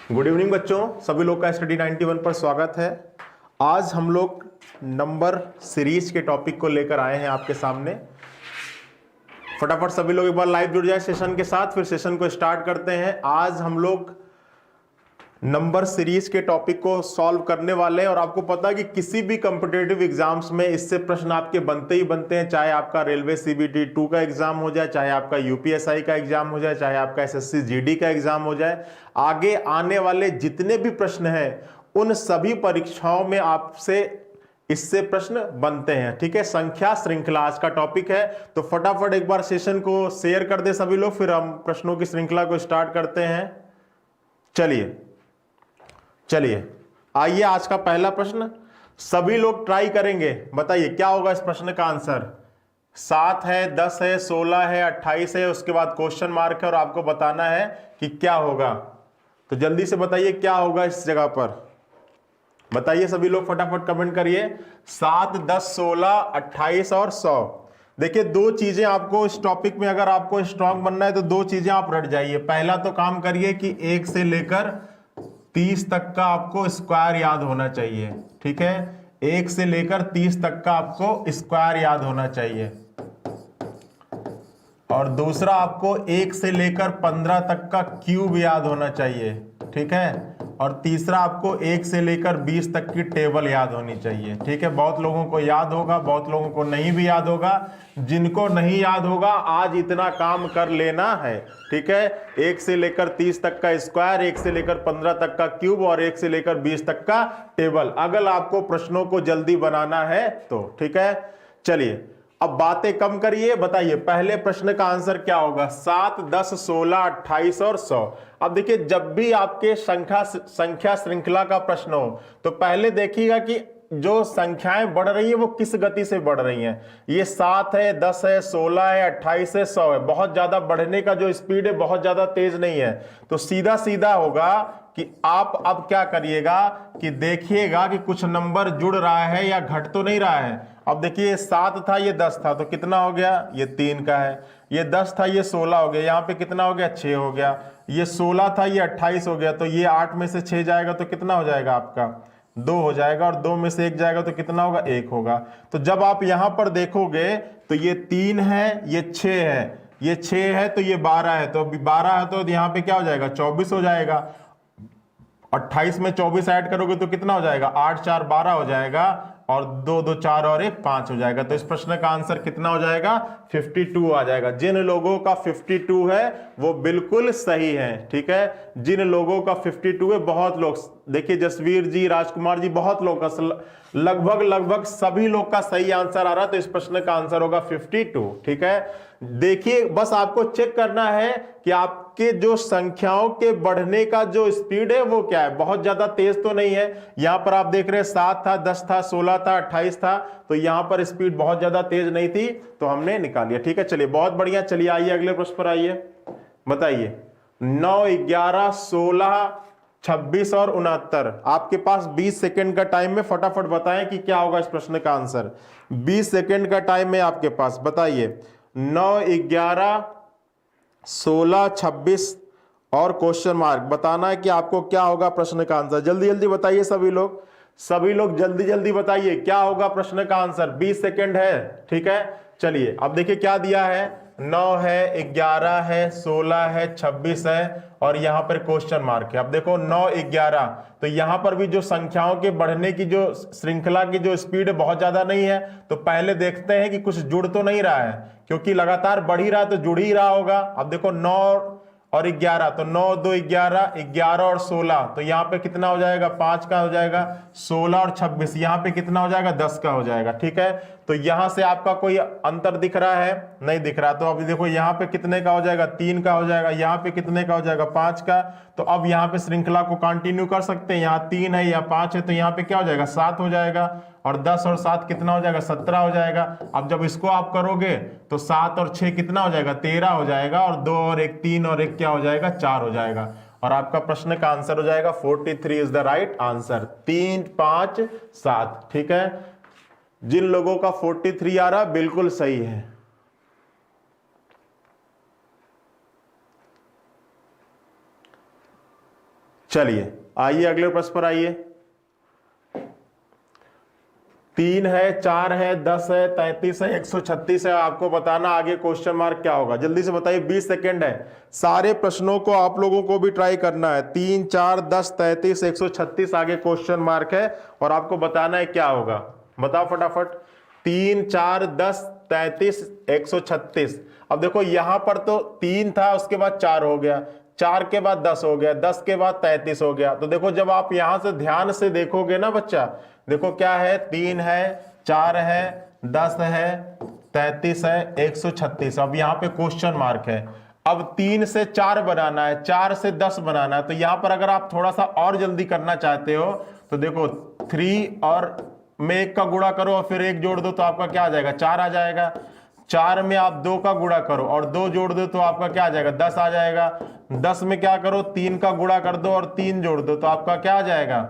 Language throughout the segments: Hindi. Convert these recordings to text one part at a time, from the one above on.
गुड इवनिंग बच्चों, सभी लोग का स्टडी 91 पर स्वागत है। आज हम लोग नंबर सीरीज के टॉपिक को लेकर आए हैं आपके सामने। फटाफट सभी लोग एक बार लाइव जुड़ जाए सेशन के साथ, फिर सेशन को स्टार्ट करते हैं। आज हम लोग नंबर सीरीज के टॉपिक को सॉल्व करने वाले हैं और आपको पता है कि किसी भी कॉम्पिटेटिव एग्जाम्स में इससे प्रश्न आपके बनते ही बनते हैं, चाहे आपका रेलवे सीबीटी 2 का एग्जाम हो जाए, चाहे आपका यूपीएसआई का एग्जाम हो जाए, चाहे आपका एसएससी जीडी का एग्जाम हो जाए। आगे आने वाले जितने भी प्रश्न हैं उन सभी परीक्षाओं में आपसे इससे प्रश्न बनते हैं। ठीक है, संख्या श्रृंखला आज का टॉपिक है। तो फटाफट एक बार सेशन को शेयर कर दे सभी लोग, फिर हम प्रश्नों की श्रृंखला को स्टार्ट करते हैं। चलिए आइए, आज का पहला प्रश्न सभी लोग ट्राई करेंगे। बताइए क्या होगा इस प्रश्न का आंसर। 7 है, 10 है, 16 है, 28 है, उसके बाद क्वेश्चन मार्क है और आपको बताना है कि क्या होगा। तो जल्दी से बताइए क्या होगा इस जगह पर। बताइए सभी लोग, फटाफट कमेंट करिए। 7, 10, 16, 28 और 100। देखिए दो चीजें आपको इस टॉपिक में, अगर आपको स्ट्रांग बनना है तो दो चीजें आप रट जाइए। पहला तो काम करिए कि 1 से लेकर 30 तक का आपको स्क्वायर याद होना चाहिए। ठीक है, 1 से लेकर 30 तक का आपको स्क्वायर याद होना चाहिए। और दूसरा आपको 1 से लेकर 15 तक का क्यूब याद होना चाहिए। ठीक है, और तीसरा आपको 1 से लेकर 20 तक की टेबल याद होनी चाहिए। ठीक है, बहुत लोगों को याद होगा, बहुत लोगों को नहीं भी याद होगा। जिनको नहीं याद होगा आज इतना काम कर लेना है। ठीक है, 1 से लेकर 30 तक का स्क्वायर, 1 से लेकर 15 तक का क्यूब और 1 से लेकर 20 तक का टेबल, अगर आपको प्रश्नों को जल्दी बनाना है तो। ठीक है, चलिए अब बातें कम करिए, बताइए पहले प्रश्न का आंसर क्या होगा। 7, 10, 16, 28 और 100। अब देखिए जब भी आपके संख्या श्रृंखला का प्रश्न हो तो पहले देखिएगा कि जो संख्याएं बढ़ रही है वो किस गति से बढ़ रही हैं। ये 7 है, 10 है, 16 है, 28 है, 100 है। बहुत ज्यादा बढ़ने का जो स्पीड है बहुत ज्यादा तेज नहीं है। तो सीधा सीधा होगा कि आप अब क्या करिएगा कि देखिएगा कि कुछ नंबर जुड़ रहा है या घट तो नहीं रहा है। अब देखिए 7 था, ये 10 था, तो कितना हो गया, ये 3 का है। ये 10 था, ये 16 हो गया, यहाँ पे कितना हो गया, 6 हो गया। ये 16 था, ये 28 हो गया, तो ये 8 में से 6 जाएगा तो कितना हो जाएगा आपका, 2 हो जाएगा। और 2 में से 1 जाएगा तो कितना होगा, 1 होगा। तो जब आप यहां पर देखोगे तो ये 3 है, ये 6 है, ये 6 है, तो ये 12 है। तो अभी 12 है तो यहाँ पे क्या हो जाएगा, 24 हो जाएगा। 28 में 24 ऐड करोगे तो कितना हो जाएगा, 8, 4, 12 हो जाएगा। और 2, 2, 4 और 1, 5 हो जाएगा। तो इस प्रश्न का आंसर कितना हो जाएगा, 52 आ जाएगा। जिन लोगों का 52 है वो बिल्कुल सही है। ठीक है, जिन लोगों का 52 है, बहुत लोग, देखिए जसवीर जी, राजकुमार जी, बहुत लोग का, लगभग सभी लोग का सही आंसर आ रहा है। तो इस प्रश्न का आंसर होगा 52। ठीक है, देखिए बस आपको चेक करना है कि आपके जो संख्याओं के बढ़ने का जो स्पीड है वो क्या है, बहुत ज्यादा तेज तो नहीं है। यहां पर आप देख रहे हैं 7 था, 10 था, 16 था, 28 था, तो यहां पर स्पीड बहुत ज्यादा तेज नहीं थी, तो हमने निकाल लिया। ठीक है, चलिए बहुत बढ़िया। चलिए आइए अगले प्रश्न पर आइए। बताइए 9, 11, 16, 26 और 69। आपके पास 20 सेकेंड का टाइम है, फटाफट बताएं कि क्या होगा इस प्रश्न का आंसर। 20 सेकेंड का टाइम है आपके पास। बताइए 9, 11, 16, 26 और क्वेश्चन मार्क, बताना है कि आपको क्या होगा प्रश्न का आंसर। जल्दी जल्दी बताइए सभी लोग जल्दी जल्दी बताइए क्या होगा प्रश्न का आंसर। 20 सेकेंड है। ठीक है, चलिए अब देखिए क्या दिया है, 9 है, 11 है, 16 है, 26 है और यहां पर क्वेश्चन मार्क है। अब देखो 9, 11, तो यहां पर भी जो संख्याओं के बढ़ने की जो श्रृंखला की जो स्पीड है बहुत ज्यादा नहीं है। तो पहले देखते हैं कि कुछ जुड़ तो नहीं रहा है, क्योंकि लगातार बढ़ ही रहा है तो जुड़ ही रहा होगा। अब देखो 9 और 11, तो 9, 2, 11, 11 और 16, तो यहाँ पे कितना हो जाएगा, 5 का हो जाएगा। 16 और 26 यहाँ पे कितना हो जाएगा, 10 का हो जाएगा। ठीक है, तो यहां से आपका कोई अंतर दिख रहा है, नहीं दिख रहा। तो अभी देखो यहाँ पे कितने का हो जाएगा, 3 का हो जाएगा। यहाँ पे कितने का हो जाएगा, 5 का। तो अब यहाँ पे श्रृंखला को कंटिन्यू कर सकते हैं। यहाँ 3 है या 5 है, तो यहाँ पे क्या हो जाएगा, 7 हो जाएगा। और 10 और 7 कितना हो जाएगा, 17 हो जाएगा। अब जब इसको आप करोगे तो 7 और 6 कितना हो जाएगा, 13 हो जाएगा। और 2 और 1, 3 और 1 क्या हो जाएगा, 4 हो जाएगा। और आपका प्रश्न का आंसर हो जाएगा 43 इज द राइट आंसर। 3, 5, 7। ठीक है, जिन लोगों का 43 आ रहा बिल्कुल सही है। चलिए आइए अगले प्रश्न पर आइए। 3 है, 4 है, 10 है, 33 है, 136 है। आपको बताना आगे क्वेश्चन मार्क क्या होगा, जल्दी से बताइए, 20 सेकेंड है। सारे प्रश्नों को आप लोगों को भी ट्राई करना है। 3, 4, 10, 33, 136 आगे क्वेश्चन मार्क है और आपको बताना है क्या होगा। बताओ फटाफट। 3, 4, 10, 33, 136। अब देखो यहां पर तो 3 था, उसके बाद 4 हो गया, 4 के बाद 10 हो गया, 10 के बाद 33 हो गया। तो देखो जब आप यहां से ध्यान से देखोगे ना बच्चा, देखो क्या है, 3 है, 4 है, 10 है, 33 है, 136। अब यहाँ पे क्वेश्चन मार्क है। अब 3 से 4 बनाना है, 4 से 10 बनाना है। तो यहां पर अगर आप थोड़ा सा और जल्दी करना चाहते हो तो देखो 3 और में 1 का गुणा करो और फिर 1 जोड़ दो तो आपका क्या आ जाएगा, 4 आ जाएगा। 4 में आप 2 का गुणा करो और 2 जोड़ दो तो आपका क्या आ जाएगा, 10 आ जाएगा। 10 में क्या करो, 3 का गुणा कर दो और 3 जोड़ दो तो आपका क्या आ जाएगा,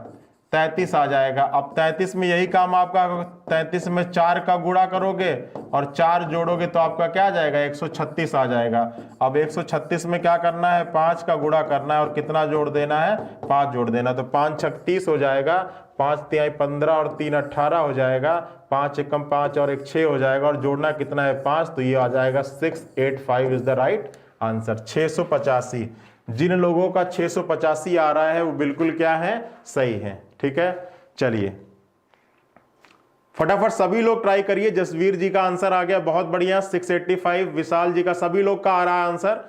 33 आ जाएगा। अब 33 में यही काम आपका, 33 में 4 का गुणा करोगे और 4 जोड़ोगे तो आपका क्या आ जाएगा, 136 आ जाएगा। अब 136 में क्या करना है, 5 का गुणा करना है और कितना जोड़ देना है, 5 जोड़ देना। तो 5 छक 30 हो जाएगा, 5 तिहाई 15 और 3 18 हो जाएगा, 5 एकम 5 और 1 6 हो जाएगा और जोड़ना कितना है, 5। तो ये आ जाएगा 685 इज द राइट आंसर। 685। जिन लोगों का 685 आ रहा है वो बिल्कुल क्या है, सही है। ठीक है, चलिए फटाफट सभी लोग ट्राई करिए। जसवीर जी का आंसर आ गया, बहुत बढ़िया, 685। विशाल जी का, सभी लोग का आ रहा है आंसर।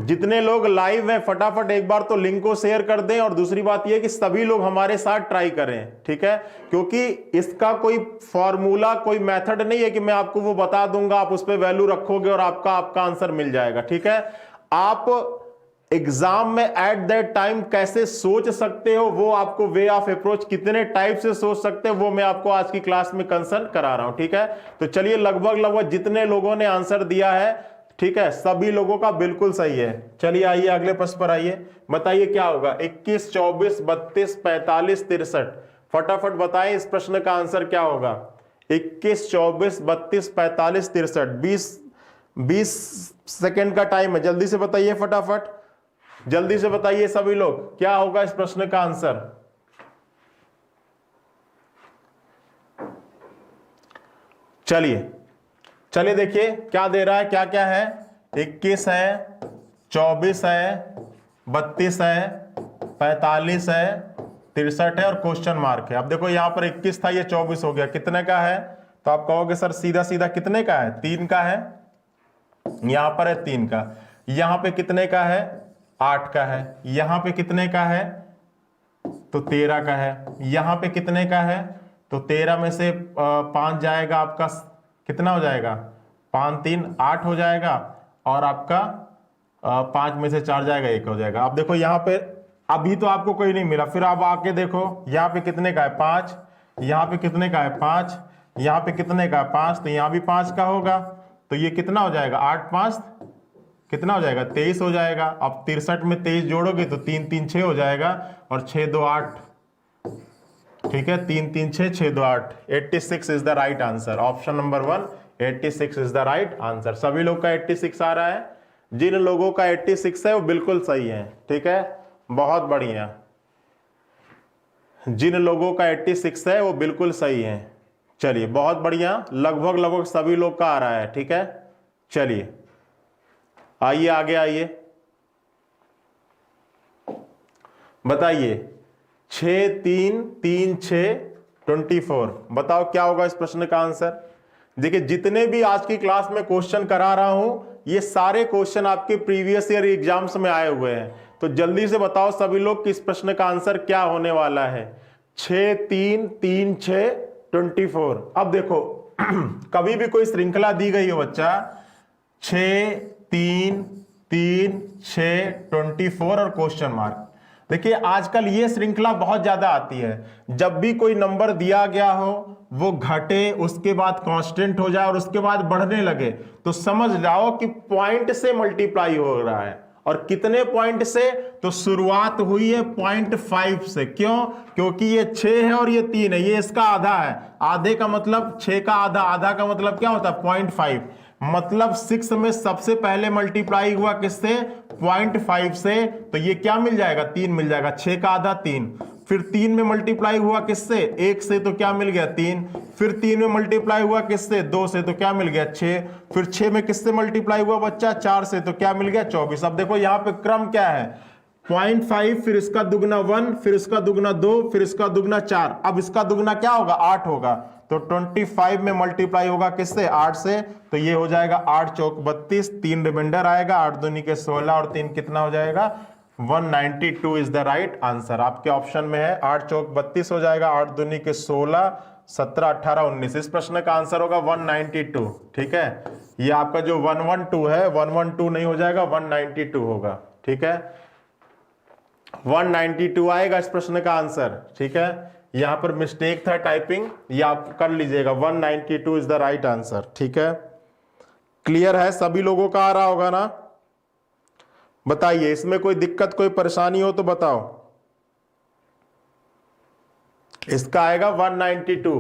जितने लोग लाइव हैं फटाफट एक बार तो लिंक को शेयर कर दें और दूसरी बात यह कि सभी लोग हमारे साथ ट्राई करें। ठीक है, क्योंकि इसका कोई फॉर्मूला, कोई मेथड नहीं है कि मैं आपको वो बता दूंगा, आप उस पर वैल्यू रखोगे और आपका आंसर मिल जाएगा। ठीक है, आप एग्जाम में एट दैट टाइम कैसे सोच सकते हो, वो आपको वे ऑफ अप्रोच कितने टाइप से सोच सकते हो, वो मैं आपको आज की क्लास में कंसर्न करा रहा हूं। ठीक है, तो चलिए लगभग जितने लोगों ने आंसर दिया है, ठीक है, सभी लोगों का बिल्कुल सही है। चलिए आइए अगले प्रश्न पर आइए, बताइए क्या होगा। 21, 24, 32, 45, 63। फटाफट बताएं इस प्रश्न का आंसर क्या होगा। 21, 24, 32, 45, 63। 20 सेकेंड का टाइम है, जल्दी से बताइए फटाफट, जल्दी से बताइए सभी लोग, क्या होगा इस प्रश्न का आंसर। चलिए देखिए क्या दे रहा है, क्या क्या है। 21 है, 24 है, 32 है, 45 है, 63 है और क्वेश्चन मार्क है। अब देखो यहां पर 21 था, ये 24 हो गया, कितने का है, तो आप कहोगे सर सीधा सीधा कितने का है, 3 का है। यहां पर है 3 का, यहां पे कितने का है, 8 का है। यहां पे कितने का है, तो 13 का है। यहां पे कितने का है, तो 13 में से 5 जाएगा, आपका कितना हो जाएगा, 5 3 8 हो जाएगा और आपका 5 में से 4 जाएगा, 1 हो जाएगा। अब देखो यहाँ पे अभी तो आपको कोई नहीं मिला, फिर आप आके देखो यहाँ पे कितने का है, 5, यहाँ पे कितने का है, 5, यहाँ पे कितने का है, 5, तो यहाँ भी 5 का होगा। तो ये कितना हो जाएगा, 8 5 कितना हो जाएगा, 23 हो जाएगा। अब 63 में 23 जोड़ोगे तो 3 3 6 हो जाएगा और 6 2 8। ठीक है, 3 3 6 6 2 8। 86 is the right answer. Option number 1 86 is the right answer. सभी लोग का 86 आ रहा है, जिन लोगों का 86 है वो बिल्कुल सही है। ठीक है, बहुत बढ़िया, जिन लोगों का 86 है वो बिल्कुल सही है। चलिए बहुत बढ़िया, लगभग सभी लोग का आ रहा है। ठीक है, चलिए आइए आगे आइए, बताइए 6 3 3 6 24। बताओ क्या होगा इस प्रश्न का आंसर। देखिए जितने भी आज की क्लास में क्वेश्चन करा रहा हूं, ये सारे क्वेश्चन आपके प्रीवियस ईयर एग्जाम्स में आए हुए हैं। तो जल्दी से बताओ सभी लोग कि इस प्रश्न का आंसर क्या होने वाला है। 6 3 3 6 24। अब देखो कभी भी कोई श्रृंखला दी गई हो बच्चा, 6 3 3 6 24 और क्वेश्चन मार्क। देखिए आजकल ये श्रृंखला बहुत ज्यादा आती है, जब भी कोई नंबर दिया गया हो वो घटे, उसके बाद कांस्टेंट हो जाए और उसके बाद बढ़ने लगे, तो समझ जाओ कि पॉइंट से मल्टीप्लाई हो रहा है। और कितने पॉइंट से, तो शुरुआत हुई है 0.5 से। क्यों, क्योंकि ये 6 है और ये 3 है, ये इसका आधा है। आधे का मतलब 6 का आधा, आधा का मतलब क्या होता है 0.5। मतलब 6 में सबसे पहले मल्टीप्लाई हुआ किससे, 0.5 से तो ये क्या मिल जाएगा, 3 मिल जाएगा, 6 का आधा 3, फिर 3 में मल्टीप्लाई हुआ किससे, 1 से, तो क्या मिल गया 3, फिर 3 में मल्टीप्लाई हुआ किससे, 2 से, तो क्या मिल गया 6, फिर 6 में किससे मल्टीप्लाई हुआ बच्चा, 4 से, तो क्या मिल गया 24। अब देखो यहाँ पे क्रम क्या है, 0.5 फिर इसका दुगना 1, फिर इसका दुगना 2, फिर इसका दुगना 4, अब इसका दुगना क्या होगा 8 होगा, तो 25 में मल्टीप्लाई होगा किससे, 8 से, तो ये हो जाएगा 8 चौक 32, 3 रिमाइंडर आएगा, 8 दूनी के 16 और 3 कितना हो जाएगा 192 इज द राइट आंसर। आपके ऑप्शन में है 8 चौक 32 हो जाएगा, 8 दूनी के 16, 17 18 19, इस प्रश्न का आंसर होगा 192। ठीक है, ये आपका जो 112 है 112 नहीं हो जाएगा, 192 होगा। ठीक है, 192 आएगा इस प्रश्न का आंसर। ठीक है, यहां पर मिस्टेक था टाइपिंग, ये आप कर लीजिएगा, 192 इज द राइट आंसर। ठीक है, क्लियर है, सभी लोगों का आ रहा होगा ना, बताइए इसमें कोई दिक्कत कोई परेशानी हो तो बताओ। इसका आएगा 192।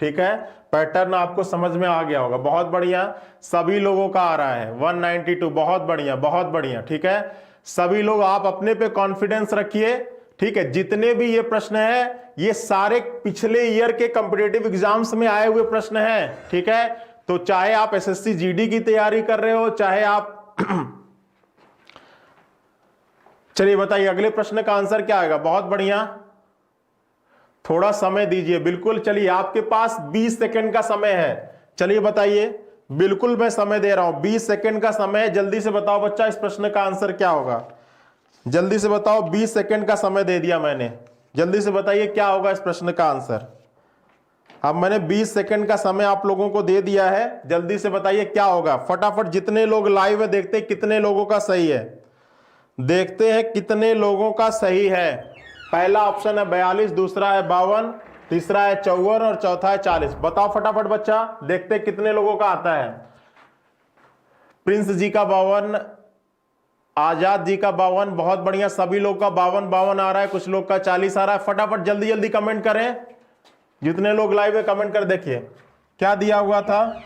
ठीक है, पैटर्न आपको समझ में आ गया होगा, बहुत बढ़िया, सभी लोगों का आ रहा है 192, बहुत बढ़िया बहुत बढ़िया। ठीक है, सभी लोग आप अपने पे कॉन्फिडेंस रखिए। ठीक है, जितने भी ये प्रश्न है ये सारे पिछले ईयर के कॉम्पिटिटिव एग्जाम्स में आए हुए प्रश्न हैं। ठीक है, तो चाहे आप एसएससी जीडी की तैयारी कर रहे हो, चाहे आप चलिए बताइए अगले प्रश्न का आंसर क्या आएगा। बहुत बढ़िया, थोड़ा समय दीजिए, बिल्कुल, चलिए आपके पास 20 सेकंड का समय है, चलिए बताइए, बिल्कुल मैं समय दे रहा हूं, 20 सेकंड का समय, जल्दी से बताओ बच्चा इस प्रश्न का आंसर क्या होगा, जल्दी से बताओ, 20 सेकंड का समय दे दिया मैंने, जल्दी से बताइए क्या होगा इस प्रश्न का आंसर। अब मैंने 20 सेकंड का समय आप लोगों को दे दिया है, जल्दी से बताइए क्या होगा, फटाफट, जितने लोग लाइव है देखते हैं कितने लोगों का सही है, देखते हैं कितने लोगों का सही है। पहला ऑप्शन है 42, दूसरा है 52, तीसरा है 54 और चौथा है 40। बताओ फटाफट बच्चा, देखते हैं कितने लोगों का आता है। प्रिंस जी का 52, आजाद जी का 52, बहुत बढ़िया, सभी लोग का 52 आ रहा है, कुछ लोग का 40 आ रहा है। फटाफट जल्दी जल्दी कमेंट करें, जितने लोग लाइव है कमेंट कर। देखिए क्या दिया हुआ था,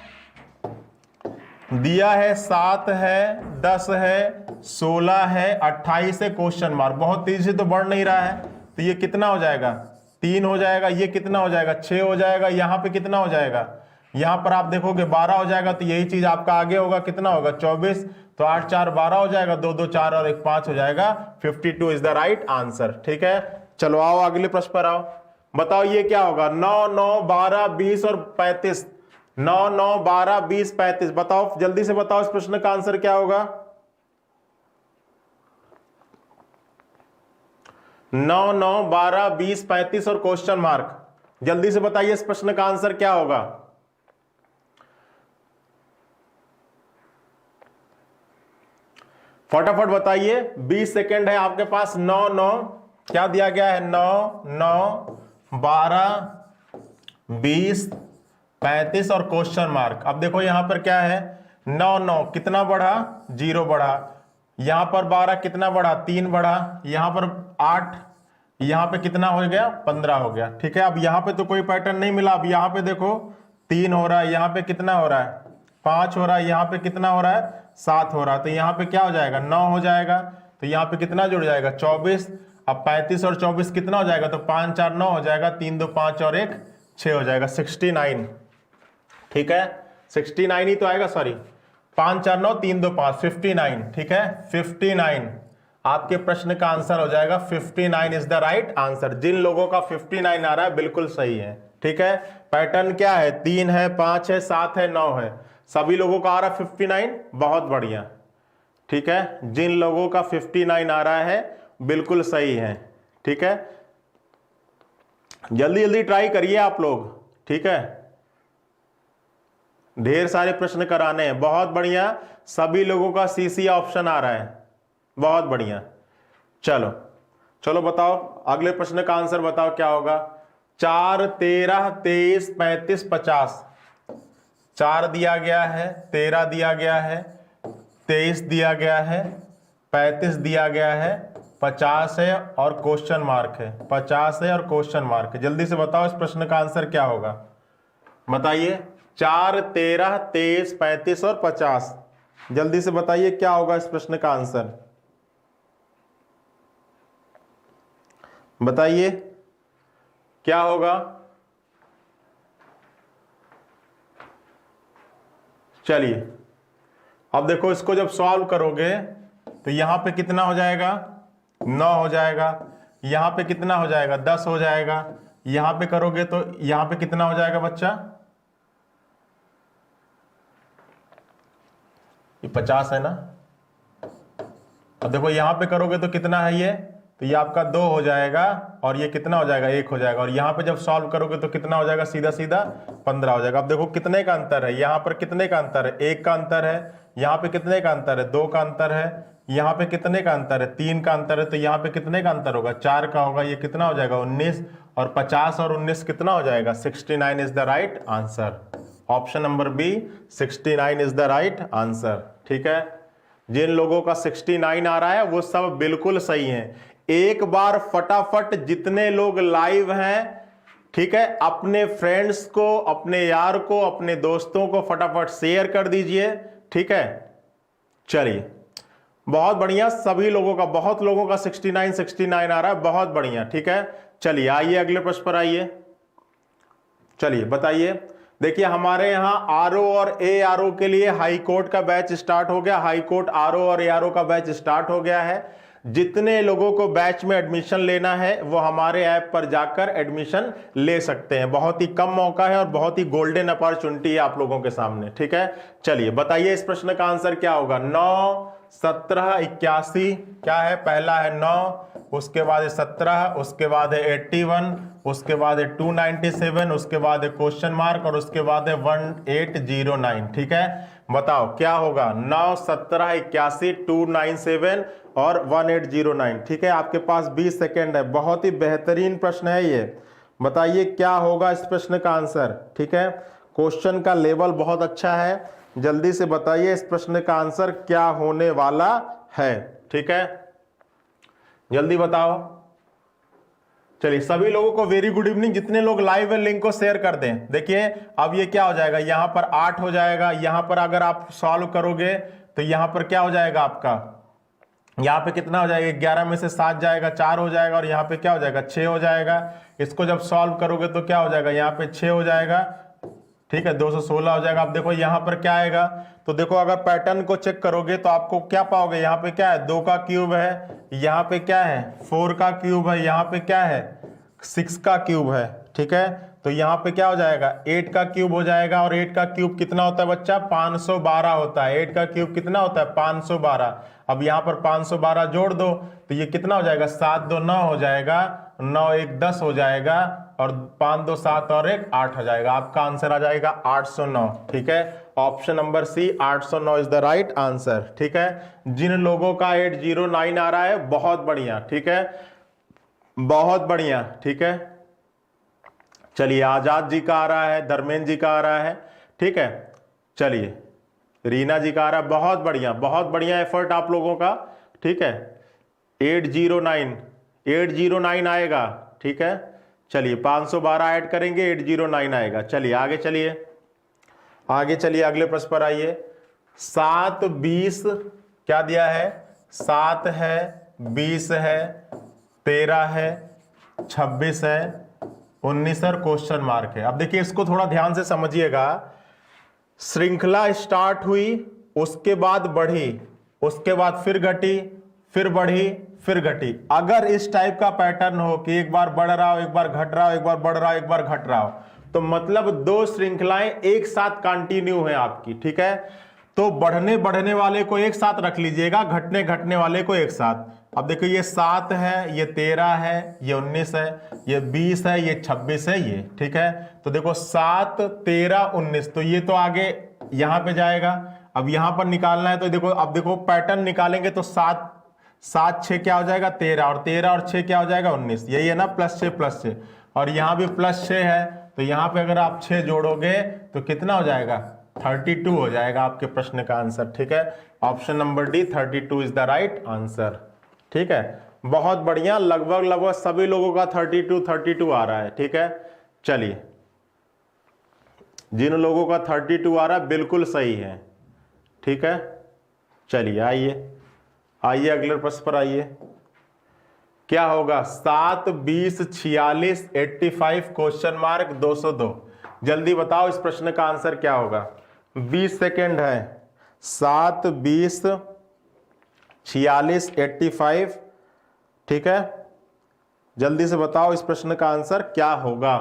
दिया है 7 है, 10 है, 16 है, 28 है, क्वेश्चन मार्क, बहुत तेजी से तो बढ़ नहीं रहा है, तो ये कितना हो जाएगा 3 हो जाएगा, ये कितना हो जाएगा 6 हो जाएगा, यहां पे कितना हो जाएगा, यहां पर आप देखोगे 12 हो जाएगा, तो यही चीज आपका आगे होगा, कितना होगा 24, तो 8 4 12 हो जाएगा, 2 2 4 और 1 5 हो जाएगा, 52 इज द राइट आंसर। ठीक है, चलो आओ अगले प्रश्न पर आओ, बताओ ये क्या होगा, 9 9 12 20 और 35, 9 9 12 20 35, बताओ जल्दी से बताओ इस प्रश्न का आंसर क्या होगा। 9 9 12 20 35 और क्वेश्चन मार्क, जल्दी से बताइए इस प्रश्न का आंसर क्या होगा। फटाफट बताइए, 20 सेकेंड है आपके पास। 9 9 क्या दिया गया है, 9 9 12 20 35 और क्वेश्चन मार्क। अब देखो यहां पर क्या है, 9 9 कितना बढ़ा, 0 बढ़ा, यहां पर 12 कितना बढ़ा, 3 बढ़ा, यहां पर 8, यहां पे कितना हो गया 15 हो गया। ठीक है, अब यहां पे तो कोई पैटर्न नहीं मिला, अब यहां पे देखो 3 हो रहा है, यहां पे कितना हो रहा है 5 हो रहा है, यहां पे कितना हो रहा है 7 हो रहा है, तो यहां पे क्या हो जाएगा 9 हो जाएगा, तो यहां पे कितना जुड़ जाएगा 24, अब 35 और 24 कितना हो जाएगा, तो 5 4 9 हो जाएगा, 3 2 5 और 1 6 हो जाएगा, 69। ठीक है, 69 ही तो आएगा, सॉरी 5 4 9 3 2 5 59। ठीक है, 59 आपके प्रश्न का आंसर हो जाएगा, 59 इज द राइट आंसर। जिन लोगों का 59 आ रहा है बिल्कुल सही है। ठीक है, पैटर्न क्या है, 3 है, 5 है, 7 है, 9 है, सभी लोगों का आ रहा है 59, बहुत बढ़िया। ठीक है, जिन लोगों का 59 आ रहा है बिल्कुल सही है। ठीक है, जल्दी जल्दी ट्राई करिए आप लोग। ठीक है, ढेर सारे प्रश्न कराने हैं, बहुत बढ़िया, सभी लोगों का सीसी ऑप्शन आ रहा है, बहुत बढ़िया। चलो चलो बताओ अगले प्रश्न का आंसर बताओ क्या होगा। 4 13 23 35 50, 4 दिया गया है, 13 दिया गया है, 23 दिया गया है, 35 दिया गया है, 50 है और क्वेश्चन मार्क है, 50 है और क्वेश्चन मार्क है। जल्दी से बताओ इस प्रश्न का आंसर क्या होगा, बताइए। 4 13 23 35 और 50, जल्दी से बताइए क्या होगा इस प्रश्न का आंसर। बताइए क्या होगा। चलिए अब देखो, इसको जब सॉल्व करोगे तो यहां पे कितना हो जाएगा, 9 हो जाएगा, यहां पे कितना हो जाएगा, 10 हो जाएगा, यहां पे करोगे तो यहां पे कितना हो जाएगा बच्चा, ये 50 है ना। अब देखो यहां पे करोगे तो कितना है ये, तो ये आपका 2 हो जाएगा और ये कितना हो जाएगा, 1 हो जाएगा, और यहां पे जब सॉल्व करोगे तो कितना हो जाएगा, सीधा सीधा 15 हो जाएगा। अब देखो कितने का अंतर है, यहां पर कितने का अंतर है, 1 का अंतर है, यहां पे कितने का अंतर है, 2 का अंतर है, यहां पे कितने का अंतर है, 3 का अंतर है, तो यहां पे कितने का अंतर होगा, 4 का होगा, ये कितना हो जाएगा 19, और 50 और 19 कितना हो जाएगा, 69 is the right answer. Option number B 69 is the right answer. ठीक है, जिन लोगों का 69 आ रहा है वो सब बिल्कुल सही है। एक बार फटाफट जितने लोग लाइव हैं, ठीक है, अपने फ्रेंड्स को, अपने यार को, अपने दोस्तों को फटाफट शेयर कर दीजिए। ठीक है, चलिए बहुत बढ़िया, सभी लोगों का, बहुत लोगों का 69 आ रहा है, बहुत बढ़िया। ठीक है, चलिए आइए अगले प्रश्न पर आइए। चलिए बताइए, देखिए हमारे यहां आरओ और ए आरओ के लिए हाई कोर्ट का बैच स्टार्ट हो गया, हाई कोर्ट आरओ और ए आरओ का बैच स्टार्ट हो गया है। जितने लोगों को बैच में एडमिशन लेना है वो हमारे ऐप पर जाकर एडमिशन ले सकते हैं। बहुत ही कम मौका है और बहुत ही गोल्डन अपॉर्चुनिटी है आप लोगों के सामने। ठीक है, चलिए बताइए इस प्रश्न का आंसर क्या होगा। 9, 17, 81, क्या है, पहला है 9, उसके बाद है 17, उसके बाद है 81, उसके बाद है 297, उसके बाद है क्वेश्चन मार्क और उसके बाद है 1809। ठीक है, बताओ क्या होगा, 9, 17, 81, 297 और 1809। ठीक है, आपके पास 20 सेकेंड है। बहुत ही बेहतरीन प्रश्न है ये, बताइए क्या होगा इस प्रश्न का आंसर। ठीक है, क्वेश्चन का लेवल बहुत अच्छा है, जल्दी से बताइए इस प्रश्न का आंसर क्या होने वाला है। ठीक है, जल्दी बताओ। चलिए सभी लोगों को वेरी गुड इवनिंग, जितने लोग लाइव है लिंक को शेयर कर दें। देखिए अब ये क्या हो जाएगा, यहां पर 8 हो जाएगा, यहां पर अगर आप सॉल्व करोगे तो यहां पर क्या हो जाएगा आपका, यहां पे कितना हो जाएगा, 11 में से 7 जाएगा, 4 हो जाएगा, और यहां पे क्या हो जाएगा, 6 हो जाएगा। इसको जब सॉल्व करोगे तो क्या हो जाएगा, यहां पे 6 हो जाएगा। ठीक है, 216 हो जाएगा। अब देखो यहां पर क्या आएगा, तो देखो अगर पैटर्न को चेक करोगे तो आपको क्या पाओगे, यहाँ पे क्या है, 2 का क्यूब है, यहाँ पे क्या है 4 का क्यूब है, यहाँ पे क्या है 6 का क्यूब है। ठीक है, तो यहाँ पे क्या हो जाएगा, 8 का क्यूब हो जाएगा, और 8 का क्यूब कितना होता है बच्चा, 512 होता है। 8 का क्यूब कितना होता है, 512। अब यहाँ पर 512 जोड़ दो तो ये कितना हो जाएगा, 7 2 9 हो जाएगा, 9 1 10 हो जाएगा, और 5 2 7 और 1 8 हो जाएगा। आपका आंसर आ जाएगा 809। ठीक है, option number C 809 is the right answer. ठीक है, जिन लोगों का 809 आ रहा है बहुत बढ़िया। ठीक है, बहुत बढ़िया। ठीक है, चलिए आजाद जी का आ रहा है, धर्मेंद्र जी का आ रहा है। ठीक है, चलिए रीना जी का आ रहा है, बहुत बढ़िया, बहुत बढ़िया एफर्ट आप लोगों का। ठीक है, 809 आएगा। ठीक है, चलिए 512 ऐड करेंगे, 809 आएगा। चलिए आगे चलिए, आगे चलिए अगले प्रश्न पर आइए। 7 20 क्या दिया है, 7 है, 20 है, 13 है, 26 है, 19 और क्वेश्चन मार्क है। अब देखिए इसको थोड़ा ध्यान से समझिएगा। श्रृंखला स्टार्ट हुई, उसके बाद बढ़ी, उसके बाद फिर घटी, फिर बढ़ी, फिर घटी। अगर इस टाइप का पैटर्न हो कि एक बार बढ़ रहा हो, एक बार घट रहा हो, एक बार बढ़ रहा हो, एक बार घट रहा हो, तो मतलब 2 श्रृंखलाएं एक साथ कंटिन्यू है आपकी। ठीक है, तो बढ़ने वाले को एक साथ रख लीजिएगा, घटने वाले को एक साथ। अब देखो ये 7 है, ये 13 है, ये 19 है, ये 20 है, ये 26 है, ये। ठीक है, तो देखो 7 13 19, तो ये तो आगे यहां पे जाएगा। अब यहां पर निकालना है तो देखो, अब देखो पैटर्न निकालेंगे तो 7 7 6 क्या हो जाएगा 13, और 13 और 6 क्या हो जाएगा 19, यही है ना, +6 और यहां भी +6 है, तो यहां पे अगर आप 6 जोड़ोगे तो कितना हो जाएगा, 32 हो जाएगा आपके प्रश्न का आंसर। ठीक है, option number D 32 is the right answer. ठीक है, बहुत बढ़िया, लगभग सभी लोगों का 32 आ रहा है। ठीक है, चलिए जिन लोगों का 32 आ रहा है बिल्कुल सही है। ठीक है, चलिए आइए अगले प्रश्न पर आइए। क्या होगा? 7, 20, 46, 85 क्वेश्चन मार्क 202। जल्दी बताओ इस प्रश्न का आंसर क्या होगा? 20 सेकेंड है। 7, 20, 46, 85, ठीक है, जल्दी से बताओ इस प्रश्न का आंसर क्या होगा।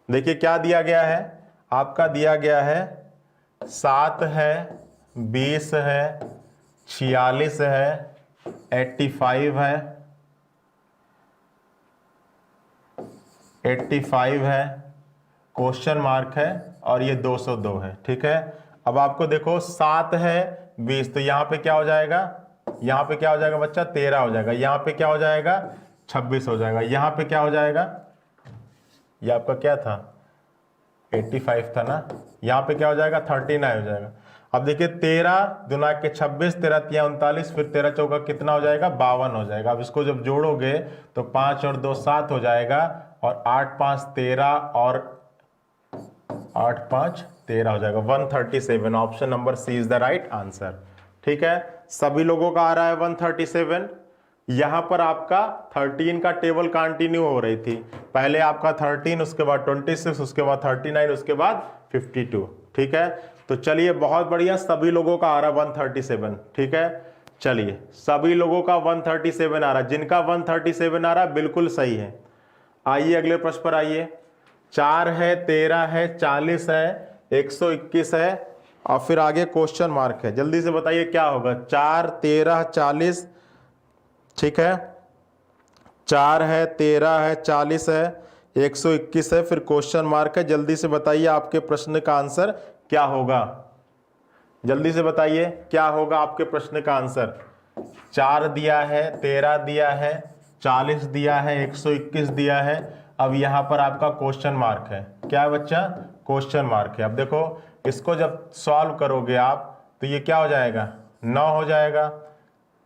देखिए क्या दिया गया है, आपका दिया गया है 7 है, 20 है, 46 है, 85 है, 85 है, क्वेश्चन मार्क है और ये 202 है। ठीक है, अब आपको देखो 7 है, 20, तो यहाँ पे क्या हो जाएगा? यहाँ पे क्या हो जाएगा बच्चा? 13 हो जाएगा। यहाँ पे क्या हो जाएगा? 26 हो जाएगा। यहाँ पे क्या हो जाएगा? ये आपका क्या था? 85 था ना। यहाँ पे क्या हो जाएगा? 39 हो जाएगा। अब देखिए 13 दूना के 26, 13 तिया 39, फिर 13 चौका कितना हो जाएगा? 52 हो जाएगा। अब इसको जब जोड़ोगे तो 5 और 2 7 हो जाएगा और 8 5 13 और 8 5 13 हो जाएगा। 137। Option number C is the right answer. ठीक है, सभी लोगों का आ रहा है 137। यहां पर आपका 13 का टेबल कंटिन्यू हो रही थी। पहले आपका 13, उसके बाद 26, उसके बाद 39, उसके बाद 52। ठीक है, तो चलिए बहुत बढ़िया, सभी लोगों का आ रहा है 137। ठीक है, चलिए सभी लोगों का 137 आ रहा है। जिनका 137 आ रहा है बिल्कुल सही है। आइए अगले प्रश्न पर आइए। 4 है, 13 है, 40 है, 121 है और फिर आगे क्वेश्चन मार्क है। जल्दी से बताइए क्या होगा? 4, 13, 40, ठीक है, 4 है, 13 है, 40 है, 121 है, फिर क्वेश्चन मार्क है। जल्दी से बताइए आपके प्रश्न का आंसर क्या होगा? जल्दी से बताइए क्या होगा आपके प्रश्न का आंसर? 4 दिया है, 13 दिया है, 40 दिया है, 121 दिया है। अब यहां पर आपका क्वेश्चन मार्क है। क्या है बच्चा? क्वेश्चन मार्क है। अब देखो इसको जब सॉल्व करोगे आप तो ये क्या हो जाएगा? 9 हो जाएगा।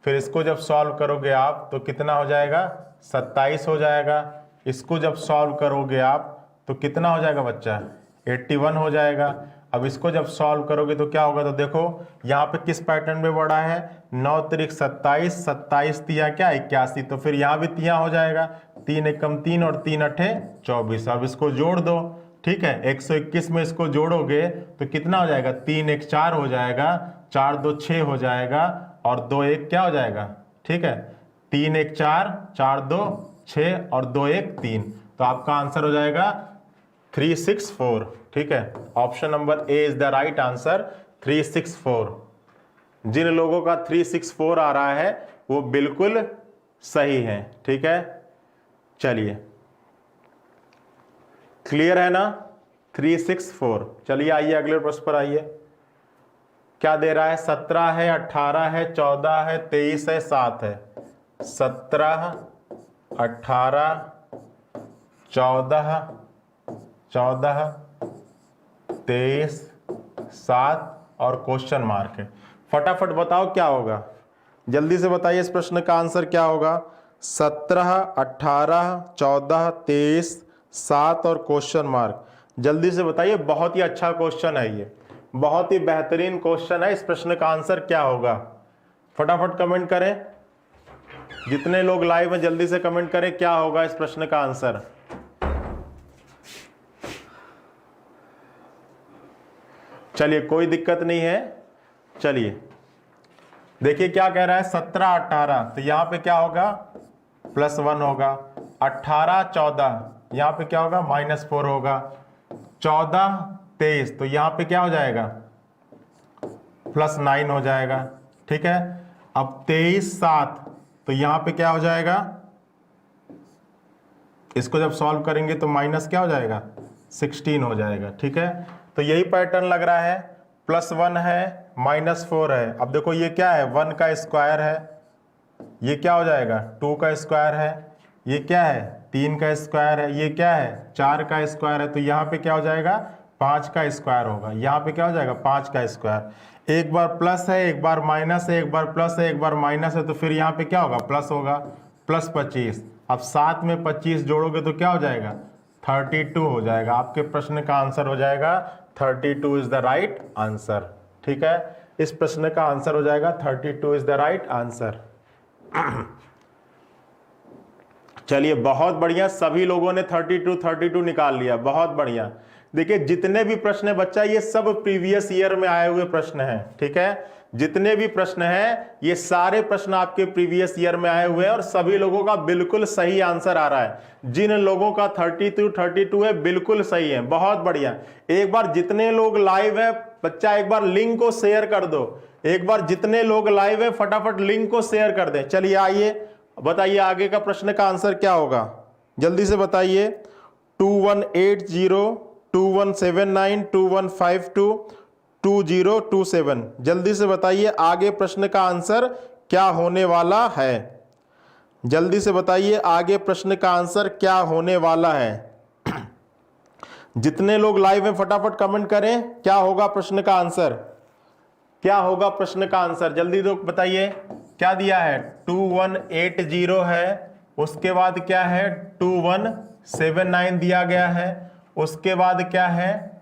फिर इसको जब सॉल्व करोगे आप तो कितना हो जाएगा? 27 हो जाएगा। इसको जब सॉल्व करोगे आप तो कितना हो जाएगा बच्चा? 81 हो जाएगा। अब इसको जब सॉल्व करोगे तो क्या होगा? तो देखो यहाँ पे किस पैटर्न में बढ़ा है? 9 त्रिक 27, 27 तिया क्या? 81, तो फिर यहाँ भी तिया हो जाएगा। 3 एकम 3 और 3 अठे 24। अब इसको जोड़ दो। ठीक है, 121 में इसको जोड़ोगे तो कितना हो जाएगा? 3 1 4 हो जाएगा, 4 2 6 हो जाएगा और 2 1 क्या हो जाएगा? ठीक है, 3 1 4, 4 2 6 और 2 1 3। तो आपका आंसर हो जाएगा 364। ठीक है, option number A is the right answer, 364। जिन लोगों का 364 आ रहा है वो बिल्कुल सही है। ठीक है, चलिए क्लियर है ना? 364। चलिए आइए अगले प्रश्न पर आइए। क्या दे रहा है? 17 है, 18 है, 14 है, 23 है, 7 है। 17, 18, 14, 23, 7 और क्वेश्चन मार्क है। फटाफट बताओ क्या होगा? जल्दी से बताइए इस प्रश्न का आंसर क्या होगा? 17, 18, 14, 23, 7 और क्वेश्चन मार्क। जल्दी से बताइए, बहुत ही अच्छा क्वेश्चन है ये, बहुत ही बेहतरीन क्वेश्चन है। इस प्रश्न का आंसर क्या होगा? फटाफट कमेंट करें। जितने लोग लाइव हैं जल्दी से कमेंट करें क्या होगा इस प्रश्न का आंसर। चलिए कोई दिक्कत नहीं है। चलिए देखिए क्या कह रहा है? 17, 18, तो यहां पे क्या होगा? +1 होगा। 18, 14, यहां पे क्या होगा? -4 होगा। 14, 23, तो यहां पे क्या हो जाएगा? +9 हो जाएगा। ठीक है, अब 23, 7, तो यहां पे क्या हो जाएगा? इसको जब सॉल्व करेंगे तो माइनस क्या हो जाएगा? 16 हो जाएगा। ठीक है, तो यही पैटर्न लग रहा है। +1 है, -4 है। अब देखो ये क्या है? 1 का स्क्वायर है। ये क्या हो जाएगा? 2 का स्क्वायर है। ये क्या है? 3 का स्क्वायर है। ये क्या है? 4 का स्क्वायर है। तो यहाँ पे क्या हो जाएगा? 5 का स्क्वायर होगा। यहाँ पे क्या हो जाएगा? 5 का स्क्वायर। एक बार प्लस है, एक बार माइनस है, एक बार प्लस है, एक बार माइनस है, तो फिर यहाँ पे क्या होगा? प्लस होगा। +25। अब 7 में 25 जोड़ोगे तो क्या हो जाएगा? 32 हो जाएगा। आपके प्रश्न का आंसर हो जाएगा 32 इज द राइट आंसर। ठीक है, इस प्रश्न का आंसर हो जाएगा 32 इज द राइट आंसर। चलिए बहुत बढ़िया, सभी लोगों ने 32 निकाल लिया, बहुत बढ़िया। देखिए जितने भी प्रश्न है बच्चा ये सब प्रीवियस ईयर में आए हुए प्रश्न हैं, ठीक है। जितने भी प्रश्न हैं ये सारे प्रश्न आपके प्रीवियस ईयर में आए हुए हैं और सभी लोगों का बिल्कुल सही आंसर आ रहा है। जिन लोगों का 32 है बिल्कुल सही है, बहुत बढ़िया। एक बार जितने लोग लाइव है बच्चा एक बार लिंक को शेयर कर दो, एक बार जितने लोग लाइव है फटाफट लिंक को शेयर कर दें। चलिए आइए बताइए आगे का प्रश्न का आंसर क्या होगा, जल्दी से बताइए। 2180 2179 2152 2027, जल्दी से बताइए आगे प्रश्न का आंसर क्या होने वाला है। जल्दी से बताइए आगे प्रश्न का आंसर क्या होने वाला है। जितने लोग लाइव हैं फटाफट कमेंट करें क्या होगा प्रश्न का आंसर, क्या होगा प्रश्न का आंसर, जल्दी तो बताइए। क्या दिया है 2180 है, उसके बाद क्या है 2179 दिया गया है, उसके बाद क्या है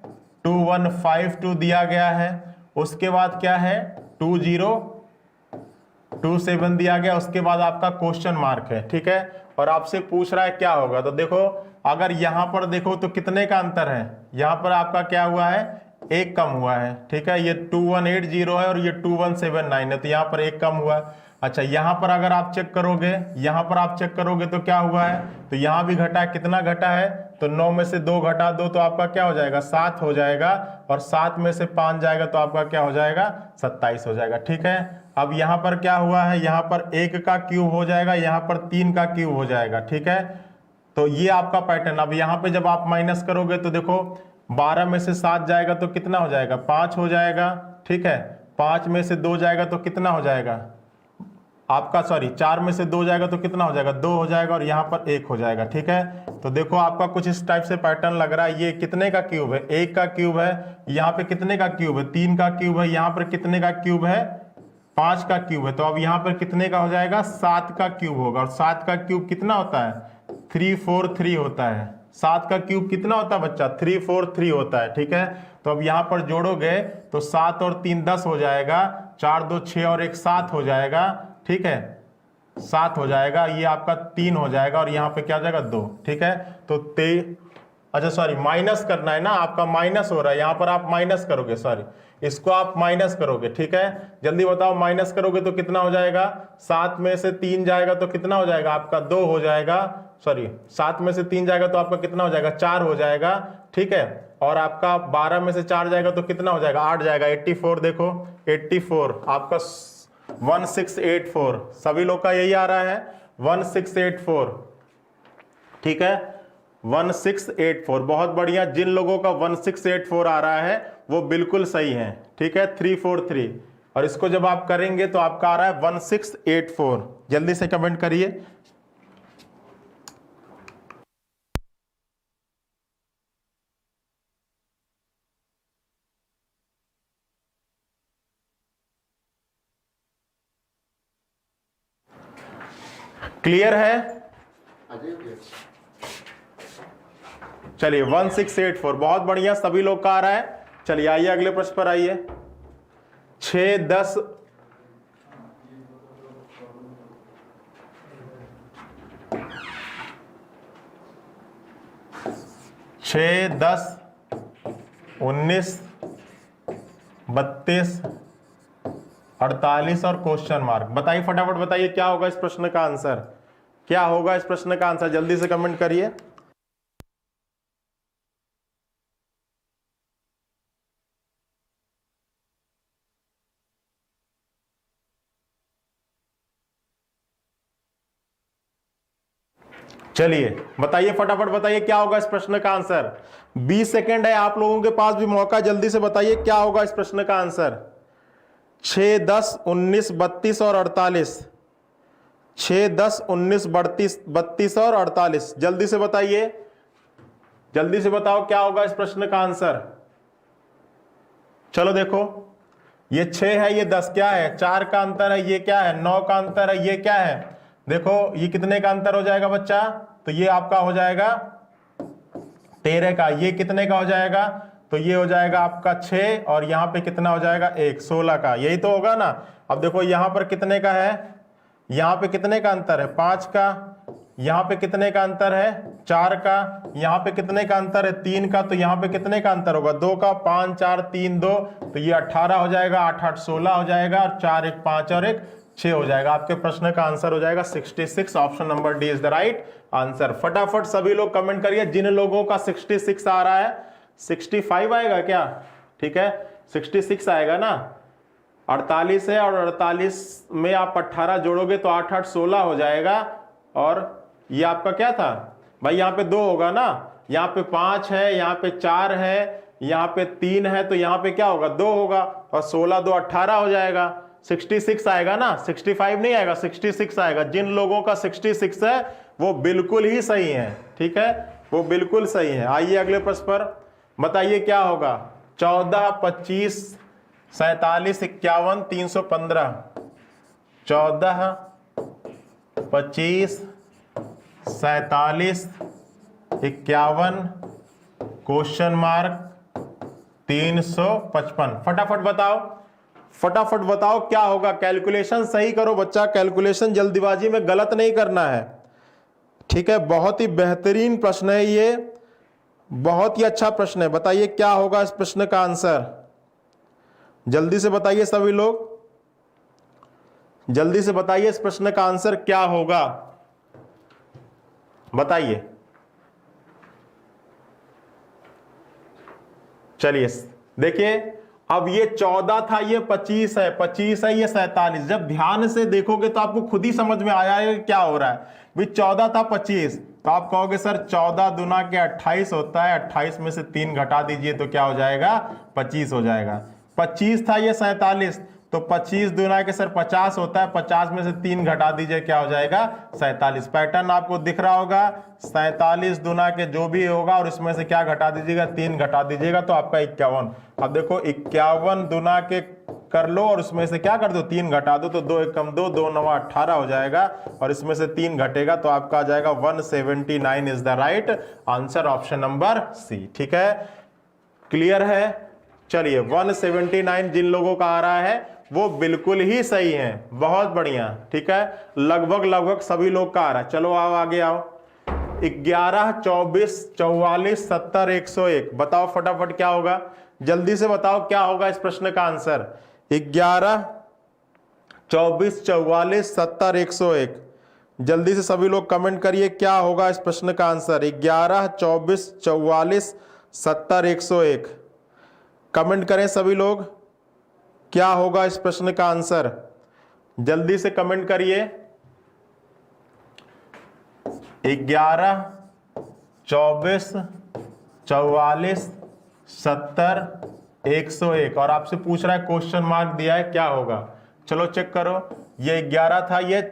2152 दिया गया है, उसके बाद क्या है 2027 दिया गया, उसके बाद आपका क्वेश्चन मार्क है, ठीक है। और आपसे पूछ रहा है क्या होगा, तो देखो अगर यहां पर देखो तो कितने का अंतर है, यहां पर आपका क्या हुआ है एक कम हुआ है, ठीक है। ये 2180 है और ये 2179 है, तो यहाँ पर एक कम हुआ है। अच्छा यहाँ पर अगर आप चेक करोगे, यहाँ पर आप चेक करोगे तो क्या हुआ है, तो यहाँ भी घटा है, कितना घटा है, तो 9 में से 2 घटा दो तो आपका क्या हो जाएगा 7 हो जाएगा, और 7 में से 5 जाएगा तो आपका क्या हो जाएगा 27 हो जाएगा, ठीक है। अब यहाँ पर क्या हुआ है, यहाँ पर 1 का क्यूब हो जाएगा, यहाँ पर 3 का क्यूब हो जाएगा, ठीक है। तो ये आपका पैटर्न। अब यहाँ पे जब आप माइनस करोगे तो देखो 12 में से 7 जाएगा तो कितना हो जाएगा 5 हो जाएगा, ठीक है। 5 में से 2 जाएगा तो कितना हो जाएगा आपका, सॉरी 4 में से 2 जाएगा तो कितना हो जाएगा 2 हो जाएगा, और यहाँ पर 1 हो जाएगा, ठीक है। तो देखो आपका कुछ इस टाइप से पैटर्न लग रहा है। ये कितने का क्यूब है 1 का क्यूब है, यहाँ पे कितने का क्यूब है 3 का क्यूब है, यहाँ पर कितने का क्यूब है 5 का क्यूब है, तो अब यहाँ पर कितने का हो जाएगा 7 का क्यूब होगा। और 7 का क्यूब कितना होता है 343 होता है। 7 का क्यूब कितना होता है बच्चा 343 होता है, ठीक है। तो अब यहाँ पर जोड़ोगे तो 7 और 3 10 हो जाएगा, 4 2 6 और 1 7 हो जाएगा, ठीक है 7 हो जाएगा, ये आपका 3 हो जाएगा और यहाँ पे क्या हो जाएगा 2, ठीक है। तो अच्छा सॉरी माइनस करना है ना, आपका माइनस हो रहा है, यहाँ पर आप माइनस करोगे, सॉरी इसको आप माइनस करोगे, ठीक है। जल्दी बताओ माइनस करोगे तो कितना हो जाएगा, 7 में से 3 जाएगा तो कितना हो जाएगा आपका 2 हो जाएगा, सॉरी 7 में से 3 जाएगा तो आपका कितना हो जाएगा 4 हो जाएगा, ठीक है। और आपका 12 में से 4 जाएगा तो कितना हो जाएगा 8 जाएगा, 84 देखो 84 आपका 1684, सभी लोग का यही आ रहा है 1684, ठीक है 1684, बहुत बढ़िया। जिन लोगों का 1684 आ रहा है वो बिल्कुल सही है, ठीक है 343, और इसको जब आप करेंगे तो आपका आ रहा है 1684, जल्दी से कमेंट करिए। क्लियर है, चलिए 1684 बहुत बढ़िया, सभी लोग का आ रहा है। चलिए आइए अगले प्रश्न पर आइए। 6 10 6 10 19 32 48 और क्वेश्चन मार्क, बताइए फटाफट बताइए क्या होगा इस प्रश्न का आंसर, क्या होगा इस प्रश्न का आंसर, जल्दी से कमेंट करिए। चलिए बताइए फटाफट बताइए क्या होगा इस प्रश्न का आंसर, 20 सेकेंड है आप लोगों के पास भी मौका, जल्दी से बताइए क्या होगा इस प्रश्न का आंसर। 6 10 19 32 और 48, 6 10 19 32 और 48, जल्दी से बताइए, जल्दी से बताओ क्या होगा इस प्रश्न का आंसर। चलो देखो ये 6 है, ये 10 क्या है 4 का अंतर है, ये क्या है 9 का अंतर है, ये क्या है देखो ये कितने का अंतर हो जाएगा बच्चा, तो ये आपका हो जाएगा 13 का, ये कितने का हो जाएगा, तो ये हो जाएगा आपका 6 और यहाँ पे कितना हो जाएगा 1 16 का, यही तो होगा ना। अब देखो यहाँ पर कितने का है, यहाँ पे कितने का अंतर है 5 का, यहाँ पे कितने का अंतर है 4 का, यहाँ पे कितने का अंतर है 3 का, तो यहाँ पे कितने का अंतर होगा 2 का, 5 4 3 2, तो ये 18 हो जाएगा, 8 8 16 हो जाएगा, और 4 1 5 और 1 6 हो जाएगा। आपके प्रश्न का आंसर हो जाएगा 66, option number D is the right answer. फटाफट सभी लोग कमेंट करिए जिन लोगों का 66 आ रहा है। 65 आएगा क्या? ठीक है 66 आएगा ना, 48 है और 48 में आप 18 जोड़ोगे तो 8 8 16 हो जाएगा, और ये आपका क्या था भाई, यहाँ पे 2 होगा ना, यहाँ पे 5 है, यहाँ पे 4 है, यहाँ पे 3 है, तो यहाँ पे क्या होगा 2 होगा, और 16 2 18 हो जाएगा। 66 आएगा ना, 65 नहीं आएगा, 66 आएगा। जिन लोगों का 66 है वो बिल्कुल ही सही है, ठीक है, वो बिल्कुल सही है। आइए अगले प्रश्न पर, बताइए क्या होगा। 14 25 47 51 315, 14 25 47 51 क्वेश्चन मार्क 355। फटाफट बताओ, फटाफट बताओ क्या होगा। कैलकुलेशन सही करो बच्चा, कैलकुलेशन जल्दीबाजी में गलत नहीं करना है, ठीक है। बहुत ही बेहतरीन प्रश्न है ये, बहुत ही अच्छा प्रश्न है। बताइए क्या होगा इस प्रश्न का आंसर, जल्दी से बताइए सभी लोग, जल्दी से बताइए इस प्रश्न का आंसर क्या होगा, बताइए। चलिए देखिए, अब ये 14 था, ये 25 है, 25 है, ये 47। जब ध्यान से देखोगे तो आपको खुद ही समझ में आया है क्या हो रहा है। भाई 14 था 25, तो आप कहोगे सर 14 दूना के 28 होता है, 28 में से 3 घटा दीजिए तो क्या हो जाएगा 25 हो जाएगा। 25 था ये 47, तो 25 दूना के सर 50 होता है, 50 में से 3 घटा दीजिए क्या हो जाएगा 47। पैटर्न आपको दिख रहा होगा, 47 दूना के जो भी होगा और इसमें से क्या घटा दीजिएगा 3 घटा दीजिएगा तो आपका 51। अब देखो 51 दूना के कर लो और उसमें से क्या कर दो 3 घटा दो, तो 2 1 कम 2 2 9 18 हो जाएगा, और इसमें से 3 घटेगा तो आपका आ जाएगा 179 is the right answer, option number C. ठीक है, क्लियर है। चलिए 179 जिन लोगों का आ रहा है वो बिल्कुल ही सही है, बहुत बढ़िया। ठीक है, लगभग लगभग सभी लोग का आ रहा है। चलो आओ आगे आओ। 11 24 44 70 101, बताओ फटाफट क्या होगा, जल्दी से बताओ क्या होगा इस प्रश्न का आंसर। 11 24 44 70 101, जल्दी से सभी लोग कमेंट करिए क्या होगा इस प्रश्न का आंसर। 11 24 44 70 101, कमेंट करें सभी लोग, क्या होगा इस प्रश्न का आंसर, जल्दी से कमेंट करिए। 11 24 44 70 101, और आपसे पूछ रहा है क्वेश्चन मार्क दिया है क्या होगा। चलो चेक करो, ये 11 था, ये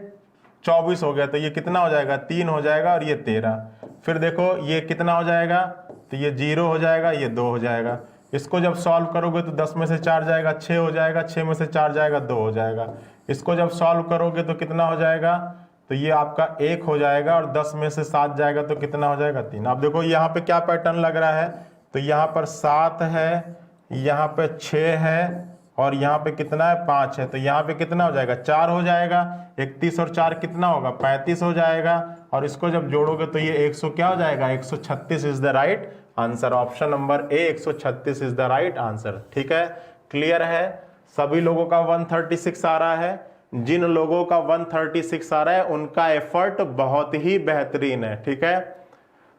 24 हो गया, तो ये कितना हो जाएगा 3 हो जाएगा, और ये 13। फिर देखो ये कितना हो जाएगा, तो ये 0 हो जाएगा, ये 2 हो जाएगा। इसको जब सॉल्व करोगे तो 10 में से 4 जाएगा 6 हो जाएगा, 6 में से 4 जाएगा 2 हो जाएगा। इसको जब सॉल्व करोगे तो कितना हो जाएगा, तो ये आपका 1 हो जाएगा, और 10 में से 7 जाएगा तो कितना हो जाएगा 3। अब देखो यहाँ पे क्या पैटर्न लग रहा है, तो यहाँ पर 7 है, यहाँ पे 6 है, और यहाँ पे कितना है 5 है, तो यहाँ पे कितना हो जाएगा 4 हो जाएगा। 31 और 4 कितना होगा 35 हो जाएगा, और इसको जब जोड़ोगे तो ये 100 क्या हो जाएगा 136 is the right answer, option number A 136 is the right answer. ठीक है, क्लियर है। सभी लोगों का 136 आ रहा है, जिन लोगों का 136 आ रहा है उनका एफर्ट बहुत ही बेहतरीन है। ठीक है,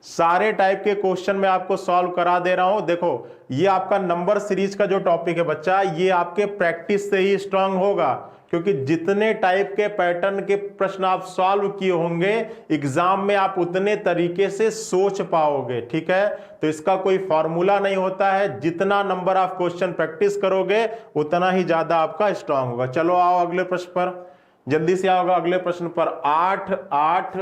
सारे टाइप के क्वेश्चन मैं आपको सॉल्व करा दे रहा हूं। देखो ये आपका नंबर सीरीज का जो टॉपिक है बच्चा, ये आपके प्रैक्टिस से ही स्ट्रांग होगा, क्योंकि जितने टाइप के पैटर्न के प्रश्न आप सॉल्व किए होंगे एग्जाम में आप उतने तरीके से सोच पाओगे। ठीक है, तो इसका कोई फॉर्मूला नहीं होता है, जितना नंबर आप क्वेश्चन प्रैक्टिस करोगे उतना ही ज्यादा आपका स्ट्रांग होगा। चलो आओ अगले प्रश्न पर, जल्दी से आओगे अगले प्रश्न पर। 8 8,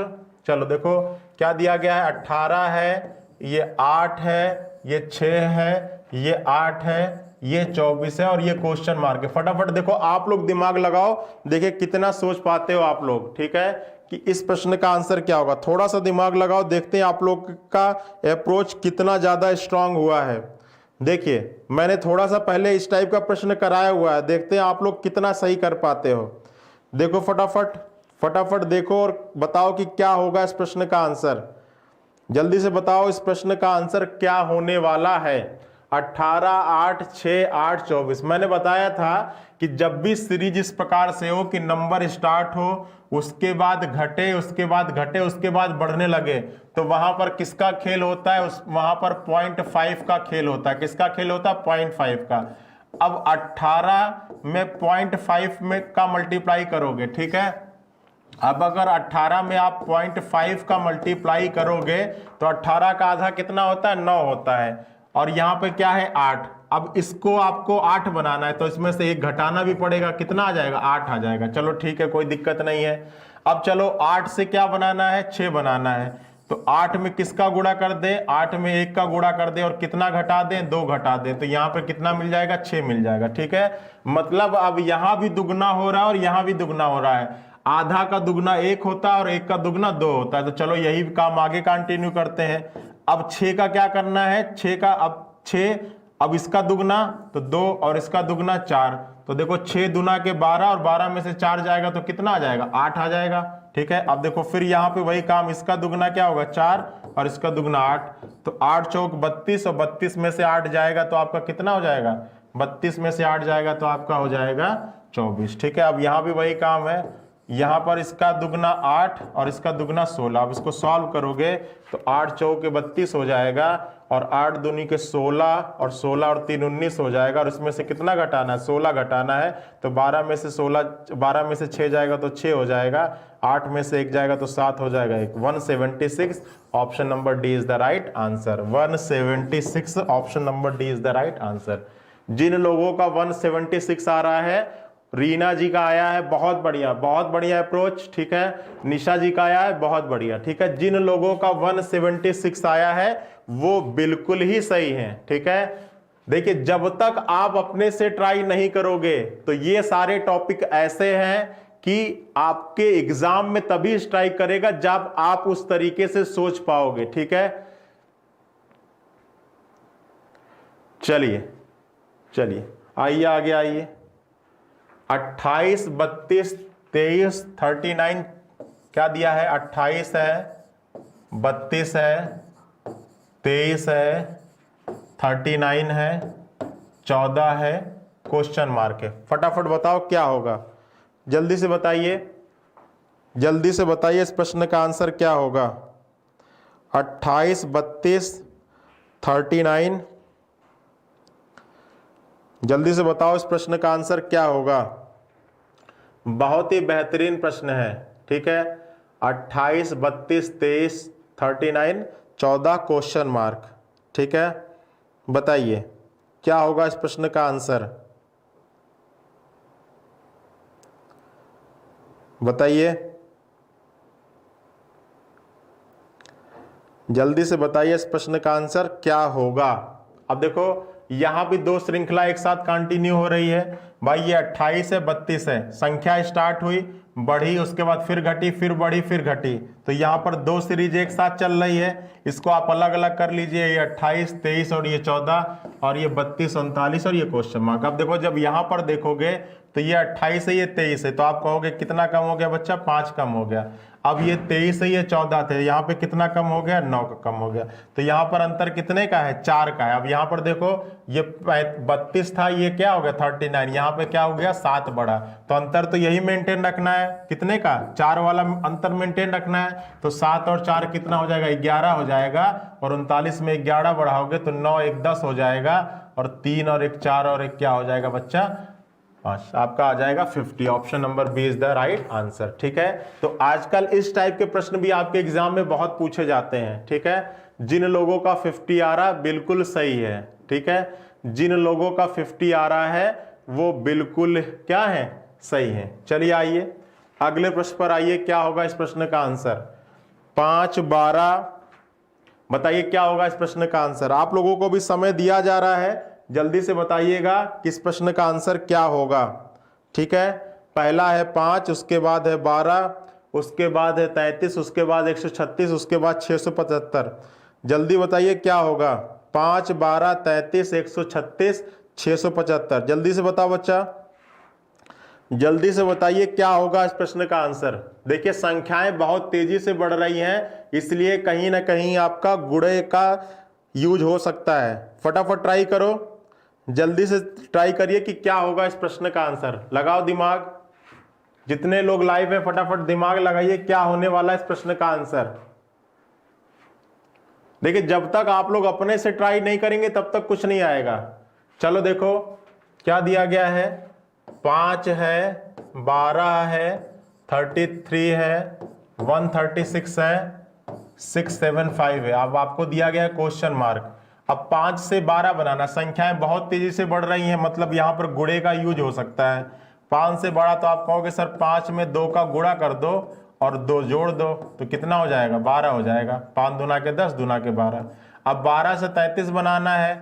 चलो देखो क्या दिया गया है, 18 है, ये 8 है, ये 6 है, ये 8 है, ये 24 है, और ये क्वेश्चन मार्क है। फटाफट देखो आप लोग दिमाग लगाओ, देखिए कितना सोच पाते हो आप लोग। ठीक है, कि इस प्रश्न का आंसर क्या होगा, थोड़ा सा दिमाग लगाओ, देखते हैं आप लोग का अप्रोच कितना ज्यादा स्ट्रांग हुआ है। देखिए मैंने थोड़ा सा पहले इस टाइप का प्रश्न कराया हुआ है, देखते हैं आप लोग कितना सही कर पाते हो। देखो फटाफट फटाफट देखो और बताओ कि क्या होगा इस प्रश्न का आंसर। जल्दी से बताओ इस प्रश्न का आंसर क्या होने वाला है। 18, 8, 6, 8, 24। मैंने बताया था कि जब भी सीरीज इस प्रकार से हो कि नंबर स्टार्ट हो, उसके बाद घटे, उसके बाद घटे, उसके बाद बढ़ने लगे, तो वहां पर किसका खेल होता है? वहां पर 0.5 का खेल होता है। किसका खेल होता है? 0.5 का। अब 18 में 0.5 में का मल्टीप्लाई करोगे, ठीक है। अब अगर 18 में आप 0.5 का मल्टीप्लाई करोगे तो 18 का आधा कितना होता है? 9 होता है। और यहाँ पे क्या है? 8। अब इसको आपको 8 बनाना है तो इसमें से एक घटाना भी पड़ेगा। कितना आ जाएगा? 8 आ जाएगा। चलो ठीक है, कोई दिक्कत नहीं है। अब चलो 8 से क्या बनाना है? 6 बनाना है। तो 8 में किसका गुणा कर दे? 8 में 1 का गुणा कर दे और कितना घटा दें? 2 घटा दें। तो यहाँ पे कितना मिल जाएगा? 6 मिल जाएगा। ठीक है, मतलब अब यहाँ भी दुगना हो रहा है और यहाँ भी दुगना हो रहा है। आधा का दुगना 1 होता है और 1 का दुगना 2 होता है। तो चलो यही काम आगे कंटिन्यू करते हैं। अब 6 का क्या करना है? 6 का अब 6, अब इसका दुगना तो 2 और इसका दुगना 4। तो देखो 6 दुना के 12 और 12 में से 4 जाएगा तो कितना आ जाएगा? 8 आ जाएगा। ठीक है, अब देखो फिर यहाँ पे वही काम, इसका दुगना क्या होगा? 4 और इसका दुगना 8। तो 8 चौक 32 और 32 में से 8 जाएगा तो आपका कितना हो जाएगा? 32 में से 8 जाएगा तो आपका हो जाएगा 24। ठीक है, अब यहाँ भी वही काम है। यहाँ पर इसका दुगना 8 और इसका दुगना 16। अब इसको सॉल्व करोगे तो 8 चौके 32 हो जाएगा और 8 दूनी के 16 और 16 और 3 19 हो जाएगा। और इसमें से कितना घटाना है? 16 घटाना है। तो 12 में से 6 जाएगा तो 6 हो जाएगा। 8 में से 1 जाएगा तो 7 हो जाएगा। 176। Option number D is the right answer. 176 option number D is the right answer. जिन लोगों का 176 आ रहा है, रीना जी का आया है, बहुत बढ़िया अप्रोच। ठीक है, निशा जी का आया है, बहुत बढ़िया। ठीक है, जिन लोगों का 176 आया है वो बिल्कुल ही सही है। ठीक है, देखिए जब तक आप अपने से ट्राई नहीं करोगे तो ये सारे टॉपिक ऐसे हैं कि आपके एग्जाम में तभी स्ट्राइक करेगा जब आप उस तरीके से सोच पाओगे। ठीक है, चलिए आइए आगे आइए। 28, 32, 23, 39 क्या दिया है? 28 है, 32 है, 23 है, 39 है, 14 है, क्वेश्चन मार्क है। फटाफट बताओ क्या होगा, जल्दी से बताइए, जल्दी से बताइए इस प्रश्न का आंसर क्या होगा। 28, 32, 39, जल्दी से बताओ इस प्रश्न का आंसर क्या होगा। बहुत ही बेहतरीन प्रश्न है। ठीक है, 28, 32, 23, 39, 14 क्वेश्चन मार्क। ठीक है, बताइए क्या होगा इस प्रश्न का आंसर, बताइए जल्दी से बताइए इस प्रश्न का आंसर क्या होगा। अब देखो यहां भी दो श्रृंखला एक साथ कंटिन्यू हो रही है भाई। ये 28 है, 32 है, संख्या स्टार्ट हुई, बढ़ी, उसके बाद फिर घटी, फिर बढ़ी, फिर घटी। तो यहाँ पर दो सीरीज एक साथ चल रही है। इसको आप अलग अलग कर लीजिए, ये 28, 23 और ये 14 और ये 32, 39 और ये क्वेश्चन मार्क। अब देखो जब यहाँ पर देखोगे तो ये 28 है, ये 23 है, तो आप कहोगे कितना कम हो गया बच्चा? 5 कम हो गया। अब ये 23 है, ये 14 थे, यहाँ पे कितना कम हो गया? 9 का कम हो गया। तो यहाँ पर अंतर कितने का है? 4 का है। अब यहाँ पर देखो ये 32 था, ये क्या हो गया? 39। यहाँ पे क्या हो गया? 7 बढ़ा। तो अंतर तो यही मेंटेन रखना है, कितने का? 4 वाला अंतर मेंटेन रखना है। तो 7 और 4 कितना हो जाएगा? 11 हो जाएगा। और 39 में 11 बढ़ाओगे तो 9 1 10 हो जाएगा। और 3 और 1 4 और 1 क्या हो जाएगा बच्चा? 5। आपका आ जाएगा 50। Option number B is the right answer. ठीक है, तो आजकल इस टाइप के प्रश्न भी आपके एग्जाम में बहुत पूछे जाते हैं। ठीक है, जिन लोगों का 50 आ रहा बिल्कुल सही है। ठीक है, जिन लोगों का 50 आ रहा है वो बिल्कुल क्या है? सही है। चलिए आइए अगले प्रश्न पर आइए, क्या होगा इस प्रश्न का आंसर? 5, 12, बताइए क्या होगा इस प्रश्न का आंसर। आप लोगों को भी समय दिया जा रहा है, जल्दी से बताइएगा किस प्रश्न का आंसर क्या होगा। ठीक है, पहला है 5, उसके बाद है 12, उसके बाद है 33, उसके बाद 136, उसके बाद 675। जल्दी बताइए क्या होगा। 5, 12, 33, 136, 675। जल्दी से बताओ बच्चा, जल्दी से बताइए क्या होगा इस प्रश्न का आंसर। देखिए संख्याएं बहुत तेजी से बढ़ रही हैं, इसलिए कहीं ना कहीं आपका गुणे का यूज हो सकता है। फटाफट ट्राई करो, जल्दी से ट्राई करिए कि क्या होगा इस प्रश्न का आंसर। लगाओ दिमाग, जितने लोग लाइव हैं फटाफट दिमाग लगाइए, क्या होने वाला है इस प्रश्न का आंसर। देखिए जब तक आप लोग अपने से ट्राई नहीं करेंगे तब तक कुछ नहीं आएगा। चलो देखो क्या दिया गया है, 5 है, 12 है, 33 है, 136 है, 675 है। अब आपको दिया गया है क्वेश्चन मार्क। अब 5 से 12 बनाना, संख्याएं बहुत तेजी से बढ़ रही हैं, मतलब यहां पर गुणे का यूज हो सकता है। 5 से 12 तो आप कहोगे सर 5 में 2 का गुणा कर दो और 2 जोड़ दो तो कितना हो जाएगा, 12 हो जाएगा। 5 दूना के 10, दूना के 12। अब 12 से 33 बनाना है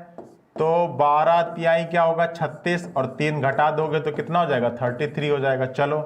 तो 12 तिहाई क्या होगा 36, और 3 घटा दोगे तो कितना हो जाएगा 33 हो जाएगा। चलो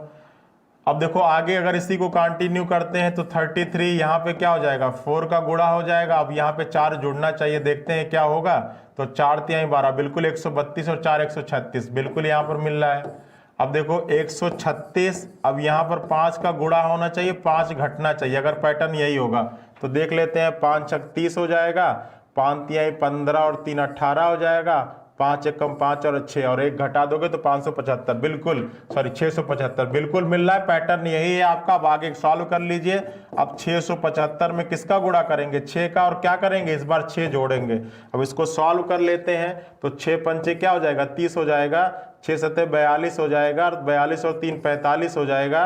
अब देखो आगे अगर इसी को कंटिन्यू करते हैं तो 33 यहाँ पे क्या हो जाएगा 4 का गुणा हो जाएगा। अब यहाँ पे 4 जुड़ना चाहिए, देखते हैं क्या होगा। तो 4 तिहाई 12 बिल्कुल 132 और 4 136 बिल्कुल यहाँ पर मिल रहा है। अब देखो 136, अब यहाँ पर 5 का गुणा होना चाहिए, 5 घटना चाहिए। अगर पैटर्न यही होगा तो देख लेते हैं, 5 छक 30 हो जाएगा, 5 तिहाई 15 और 3 18 हो जाएगा, 5 एकम 5 और 6 और 1 घटा दोगे तो 575 बिल्कुल, सॉरी 675 बिल्कुल मिल रहा है। पैटर्न यही है आपका। अब आगे सॉल्व कर लीजिए। अब 675 में किसका गुणा करेंगे 6 का, और क्या करेंगे इस बार 6 जोड़ेंगे। अब इसको सॉल्व कर लेते हैं तो 6 पंचे क्या हो जाएगा 30 हो जाएगा, 6 सत्ते 42 हो जाएगा, 42 और 3 45 हो जाएगा,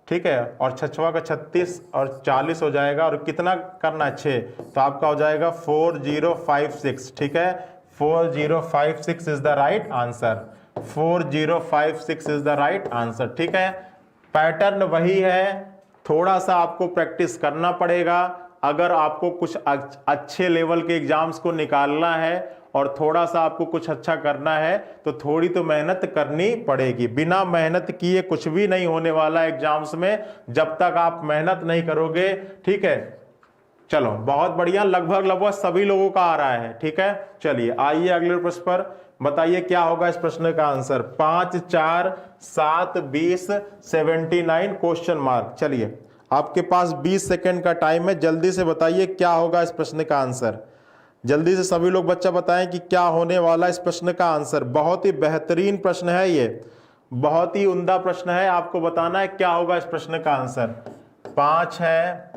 ठीक है। और 6 का 36 और 40 हो जाएगा, और कितना करना है 6, तो आपका हो जाएगा 4056, ठीक है। 4056 is the right answer, 4056 is the right answer, ठीक है। पैटर्न वही है, थोड़ा सा आपको प्रैक्टिस करना पड़ेगा। अगर आपको कुछ अच्छे लेवल के एग्जाम्स को निकालना है और थोड़ा सा आपको कुछ अच्छा करना है तो थोड़ी तो मेहनत करनी पड़ेगी। बिना मेहनत किए कुछ भी नहीं होने वाला एग्जाम्स में, जब तक आप मेहनत नहीं करोगे, ठीक है। चलो बहुत बढ़िया, लगभग सभी लोगों का आ रहा है, ठीक है। चलिए आइए अगले प्रश्न पर, बताइए क्या होगा इस प्रश्न का आंसर। 5 4 7 20 79 question mark. चलिए आपके पास 20 सेकेंड का टाइम है, जल्दी से बताइए क्या होगा इस प्रश्न का आंसर। जल्दी से सभी लोग बच्चा बताएं कि क्या होने वाला इस प्रश्न का आंसर। बहुत ही बेहतरीन प्रश्न है ये, बहुत ही उम्दा प्रश्न है। आपको बताना है क्या होगा इस प्रश्न का आंसर। 5 है,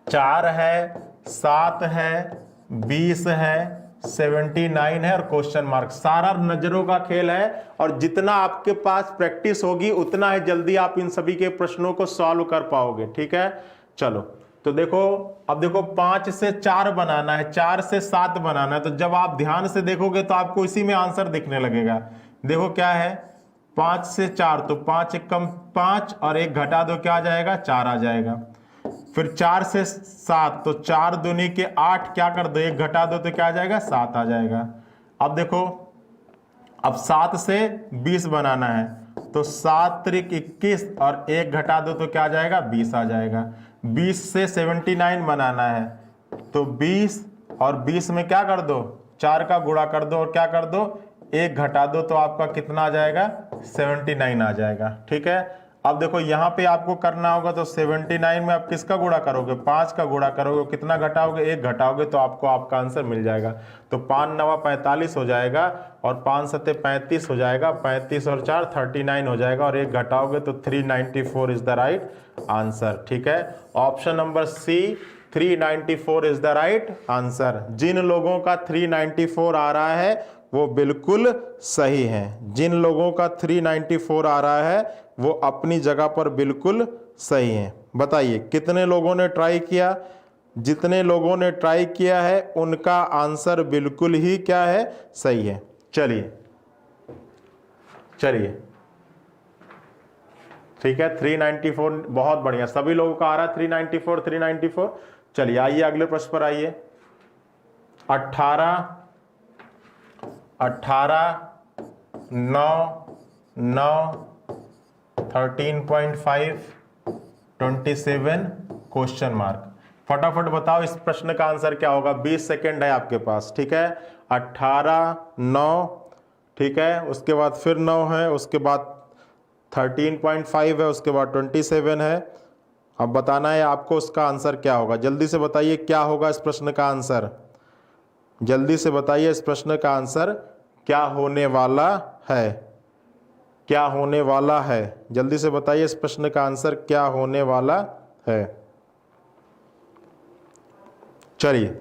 4 है, 7 है, 20 है, 79 है और क्वेश्चन मार्क। सारा नजरों का खेल है, और जितना आपके पास प्रैक्टिस होगी उतना ही जल्दी आप इन सभी के प्रश्नों को सॉल्व कर पाओगे, ठीक है। चलो तो देखो, अब देखो 5 से 4 बनाना है, 4 से 7 बनाना है, तो जब आप ध्यान से देखोगे तो आपको इसी में आंसर दिखने लगेगा। देखो क्या है 5 से 4, तो 5 एकम 5 और 1 घटा दो क्या आ जाएगा 4 आ जाएगा। फिर 4 से 7, तो 4 दूनी के 8, क्या कर दो 1 घटा दो तो क्या आ जाएगा 7 आ जाएगा। अब देखो अब 7 से 20 बनाना है, तो 7 त्रिक 21 और 1 घटा दो तो क्या आ जाएगा 20 आ जाएगा। 20 से 79 बनाना है, तो 20 और 20 में क्या कर दो 4 का गुणा कर दो और क्या कर दो 1 घटा दो तो आपका कितना आ जाएगा 79 आ जाएगा, ठीक है। अब देखो यहाँ पे आपको करना होगा, तो 79 में आप किसका गुणा करोगे 5 का गुणा करोगे, कितना घटाओगे 1 घटाओगे तो आपको आपका आंसर मिल जाएगा। तो 5 9 45 हो जाएगा, और 5 7 35 हो जाएगा, 35 और 4 39 हो जाएगा, और 1 घटाओगे तो 394 इज द राइट आंसर, ठीक है। Option number C 394 is the right answer. जिन लोगों का 394 आ रहा है वो बिल्कुल सही है, जिन लोगों का 394 आ रहा है वो अपनी जगह पर बिल्कुल सही है। बताइए कितने लोगों ने ट्राई किया। जितने लोगों ने ट्राई किया है उनका आंसर बिल्कुल ही क्या है सही है। चलिए चलिए ठीक है 394 बहुत बढ़िया, सभी लोगों का आ रहा है 394। चलिए आइए अगले प्रश्न पर आइए। 18 9 9 13.5 27 क्वेश्चन मार्क। फटाफट बताओ इस प्रश्न का आंसर क्या होगा। 20 सेकेंड है आपके पास, ठीक है। 18 9, ठीक है, उसके बाद फिर 9 है, उसके बाद 13.5 है, उसके बाद 27 है। अब बताना है आपको उसका आंसर क्या होगा। जल्दी से बताइए क्या होगा इस प्रश्न का आंसर, जल्दी से बताइए इस प्रश्न का आंसर क्या होने वाला है, क्या होने वाला है, जल्दी से बताइए इस प्रश्न का आंसर क्या होने वाला है। चलिए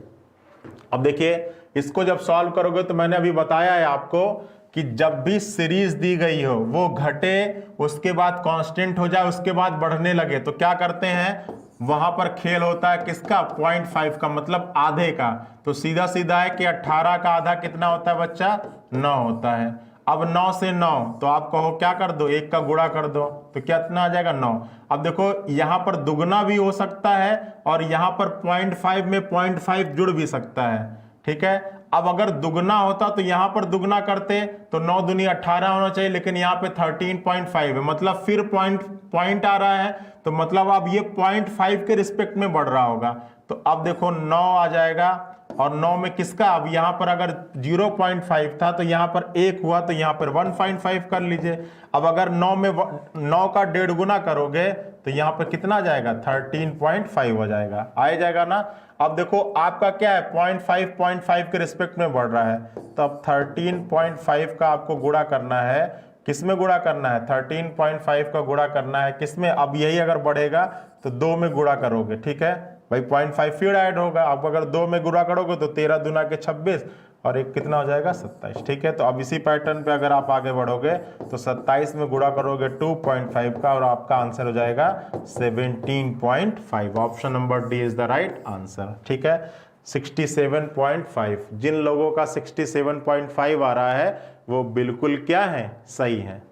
अब देखिए इसको जब सॉल्व करोगे तो मैंने अभी बताया है आपको कि जब भी सीरीज दी गई हो वो घटे, उसके बाद कांस्टेंट हो जाए, उसके बाद बढ़ने लगे, तो क्या करते हैं, वहां पर खेल होता है किसका, 0.5 का, मतलब आधे का। तो सीधा सीधा है कि 18 का आधा कितना होता है बच्चा, 9 होता है। अब 9 से 9 तो आप कहो क्या कर दो, 1 का गुणा कर दो, तो कितना आ जाएगा 9। अब देखो यहां पर दुगना भी हो सकता है और यहां पर 0.5 में 0.5 जुड़ भी सकता है, ठीक है। अब अगर दुगना होता तो यहां पर दुगना करते तो 9 दूनी 18 होना चाहिए, लेकिन यहाँ पे 13.5 है, मतलब फिर पॉइंट आ रहा है, तो मतलब अब ये 0.5 के रिस्पेक्ट में बढ़ रहा होगा। तो अब देखो 9 आ जाएगा और 9 में किसका, अब यहां पर अगर 0.5 था तो यहां पर 1 हुआ, तो यहां पर 1.5 कर लीजिए। अब अगर 9 में 9 का 1.5 गुना करोगे तो यहां पर कितना जाएगा, 13.5 हो जाएगा, आ जाएगा ना। अब देखो आपका क्या है, 0.5 के रिस्पेक्ट में बढ़ रहा है, तो अब 13.5 का आपको गुणा करना है, किसमें गुणा करना है, 13.5 का गुणा करना है किसमें, अब यही अगर बढ़ेगा तो 2 में गुणा करोगे, ठीक है भाई, 0.5 फिर ऐड होगा। अब अगर 2 में गुणा करोगे तो 13 दूना के 26 और एक कितना हो जाएगा, 27, ठीक है। तो अब इसी पैटर्न पे अगर आप आगे बढ़ोगे तो 27 में गुणा करोगे 2.5 का और आपका आंसर हो जाएगा 17.5। Option number D is the right answer, ठीक है। 67.5, जिन लोगों का 67.5 आ रहा है वो बिल्कुल क्या है, सही है।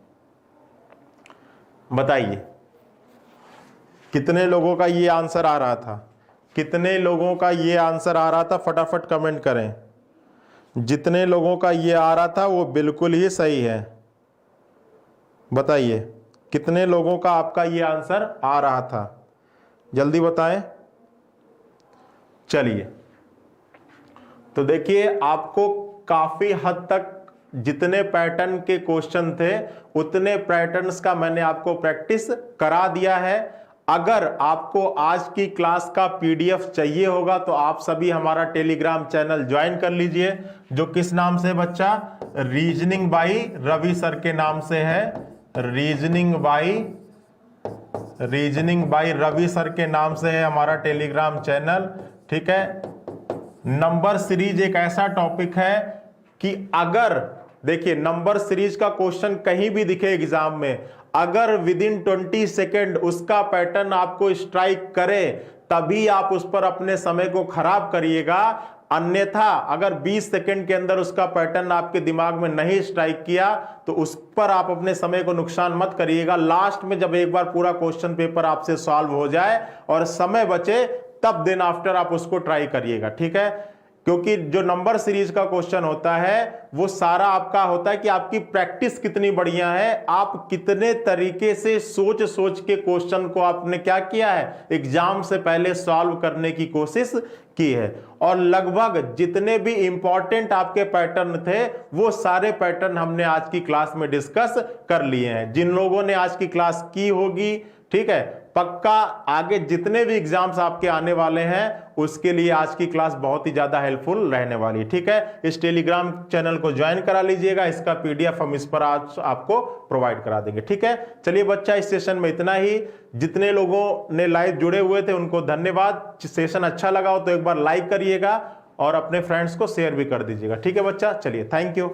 बताइए कितने लोगों का ये आंसर आ रहा था, कितने लोगों का ये आंसर आ रहा था, फटाफट कमेंट करें। जितने लोगों का ये आ रहा था वो बिल्कुल ही सही है। बताइए कितने लोगों का आपका ये आंसर आ रहा था, जल्दी बताएं। चलिए तो देखिए आपको काफी हद तक जितने पैटर्न के क्वेश्चन थे उतने पैटर्न्स का मैंने आपको प्रैक्टिस करा दिया है। अगर आपको आज की क्लास का पीडीएफ चाहिए होगा तो आप सभी हमारा टेलीग्राम चैनल ज्वाइन कर लीजिए, जो किस नाम से बच्चा, रीजनिंग बाई रवि सर के नाम से है, रीजनिंग बाई रवि सर के नाम से है हमारा टेलीग्राम चैनल, ठीक है। नंबर सीरीज एक ऐसा टॉपिक है कि अगर देखिए नंबर सीरीज का क्वेश्चन कहीं भी दिखे एग्जाम में, अगर विद इन 20 सेकेंड उसका पैटर्न आपको स्ट्राइक करे तभी आप उस पर अपने समय को खराब करिएगा, अन्यथा अगर 20 सेकेंड के अंदर उसका पैटर्न आपके दिमाग में नहीं स्ट्राइक किया तो उस पर आप अपने समय को नुकसान मत करिएगा। लास्ट में जब एक बार पूरा क्वेश्चन पेपर आपसे सॉल्व हो जाए और समय बचे तब दिन आफ्टर आप उसको ट्राई करिएगा, ठीक है। क्योंकि जो नंबर सीरीज का क्वेश्चन होता है वो सारा आपका होता है कि आपकी प्रैक्टिस कितनी बढ़िया है, आप कितने तरीके से सोच सोच के क्वेश्चन को आपने क्या किया है, एग्जाम से पहले सॉल्व करने की कोशिश की है। और लगभग जितने भी इंपॉर्टेंट आपके पैटर्न थे वो सारे पैटर्न हमने आज की क्लास में डिस्कस कर लिए हैं। जिन लोगों ने आज की क्लास की होगी, ठीक है, पक्का आगे जितने भी एग्जाम्स आपके आने वाले हैं उसके लिए आज की क्लास बहुत ही ज्यादा हेल्पफुल रहने वाली, ठीक है। इस टेलीग्राम चैनल को ज्वाइन करा लीजिएगा, इसका पीडीएफ हम इस पर आज आपको प्रोवाइड करा देंगे, ठीक है। चलिए बच्चा इस सेशन में इतना ही। जितने लोगों ने लाइव जुड़े हुए थे उनको धन्यवाद। सेशन अच्छा लगा हो तो एक बार लाइक करिएगा और अपने फ्रेंड्स को शेयर भी कर दीजिएगा, ठीक है बच्चा। चलिए थैंक यू।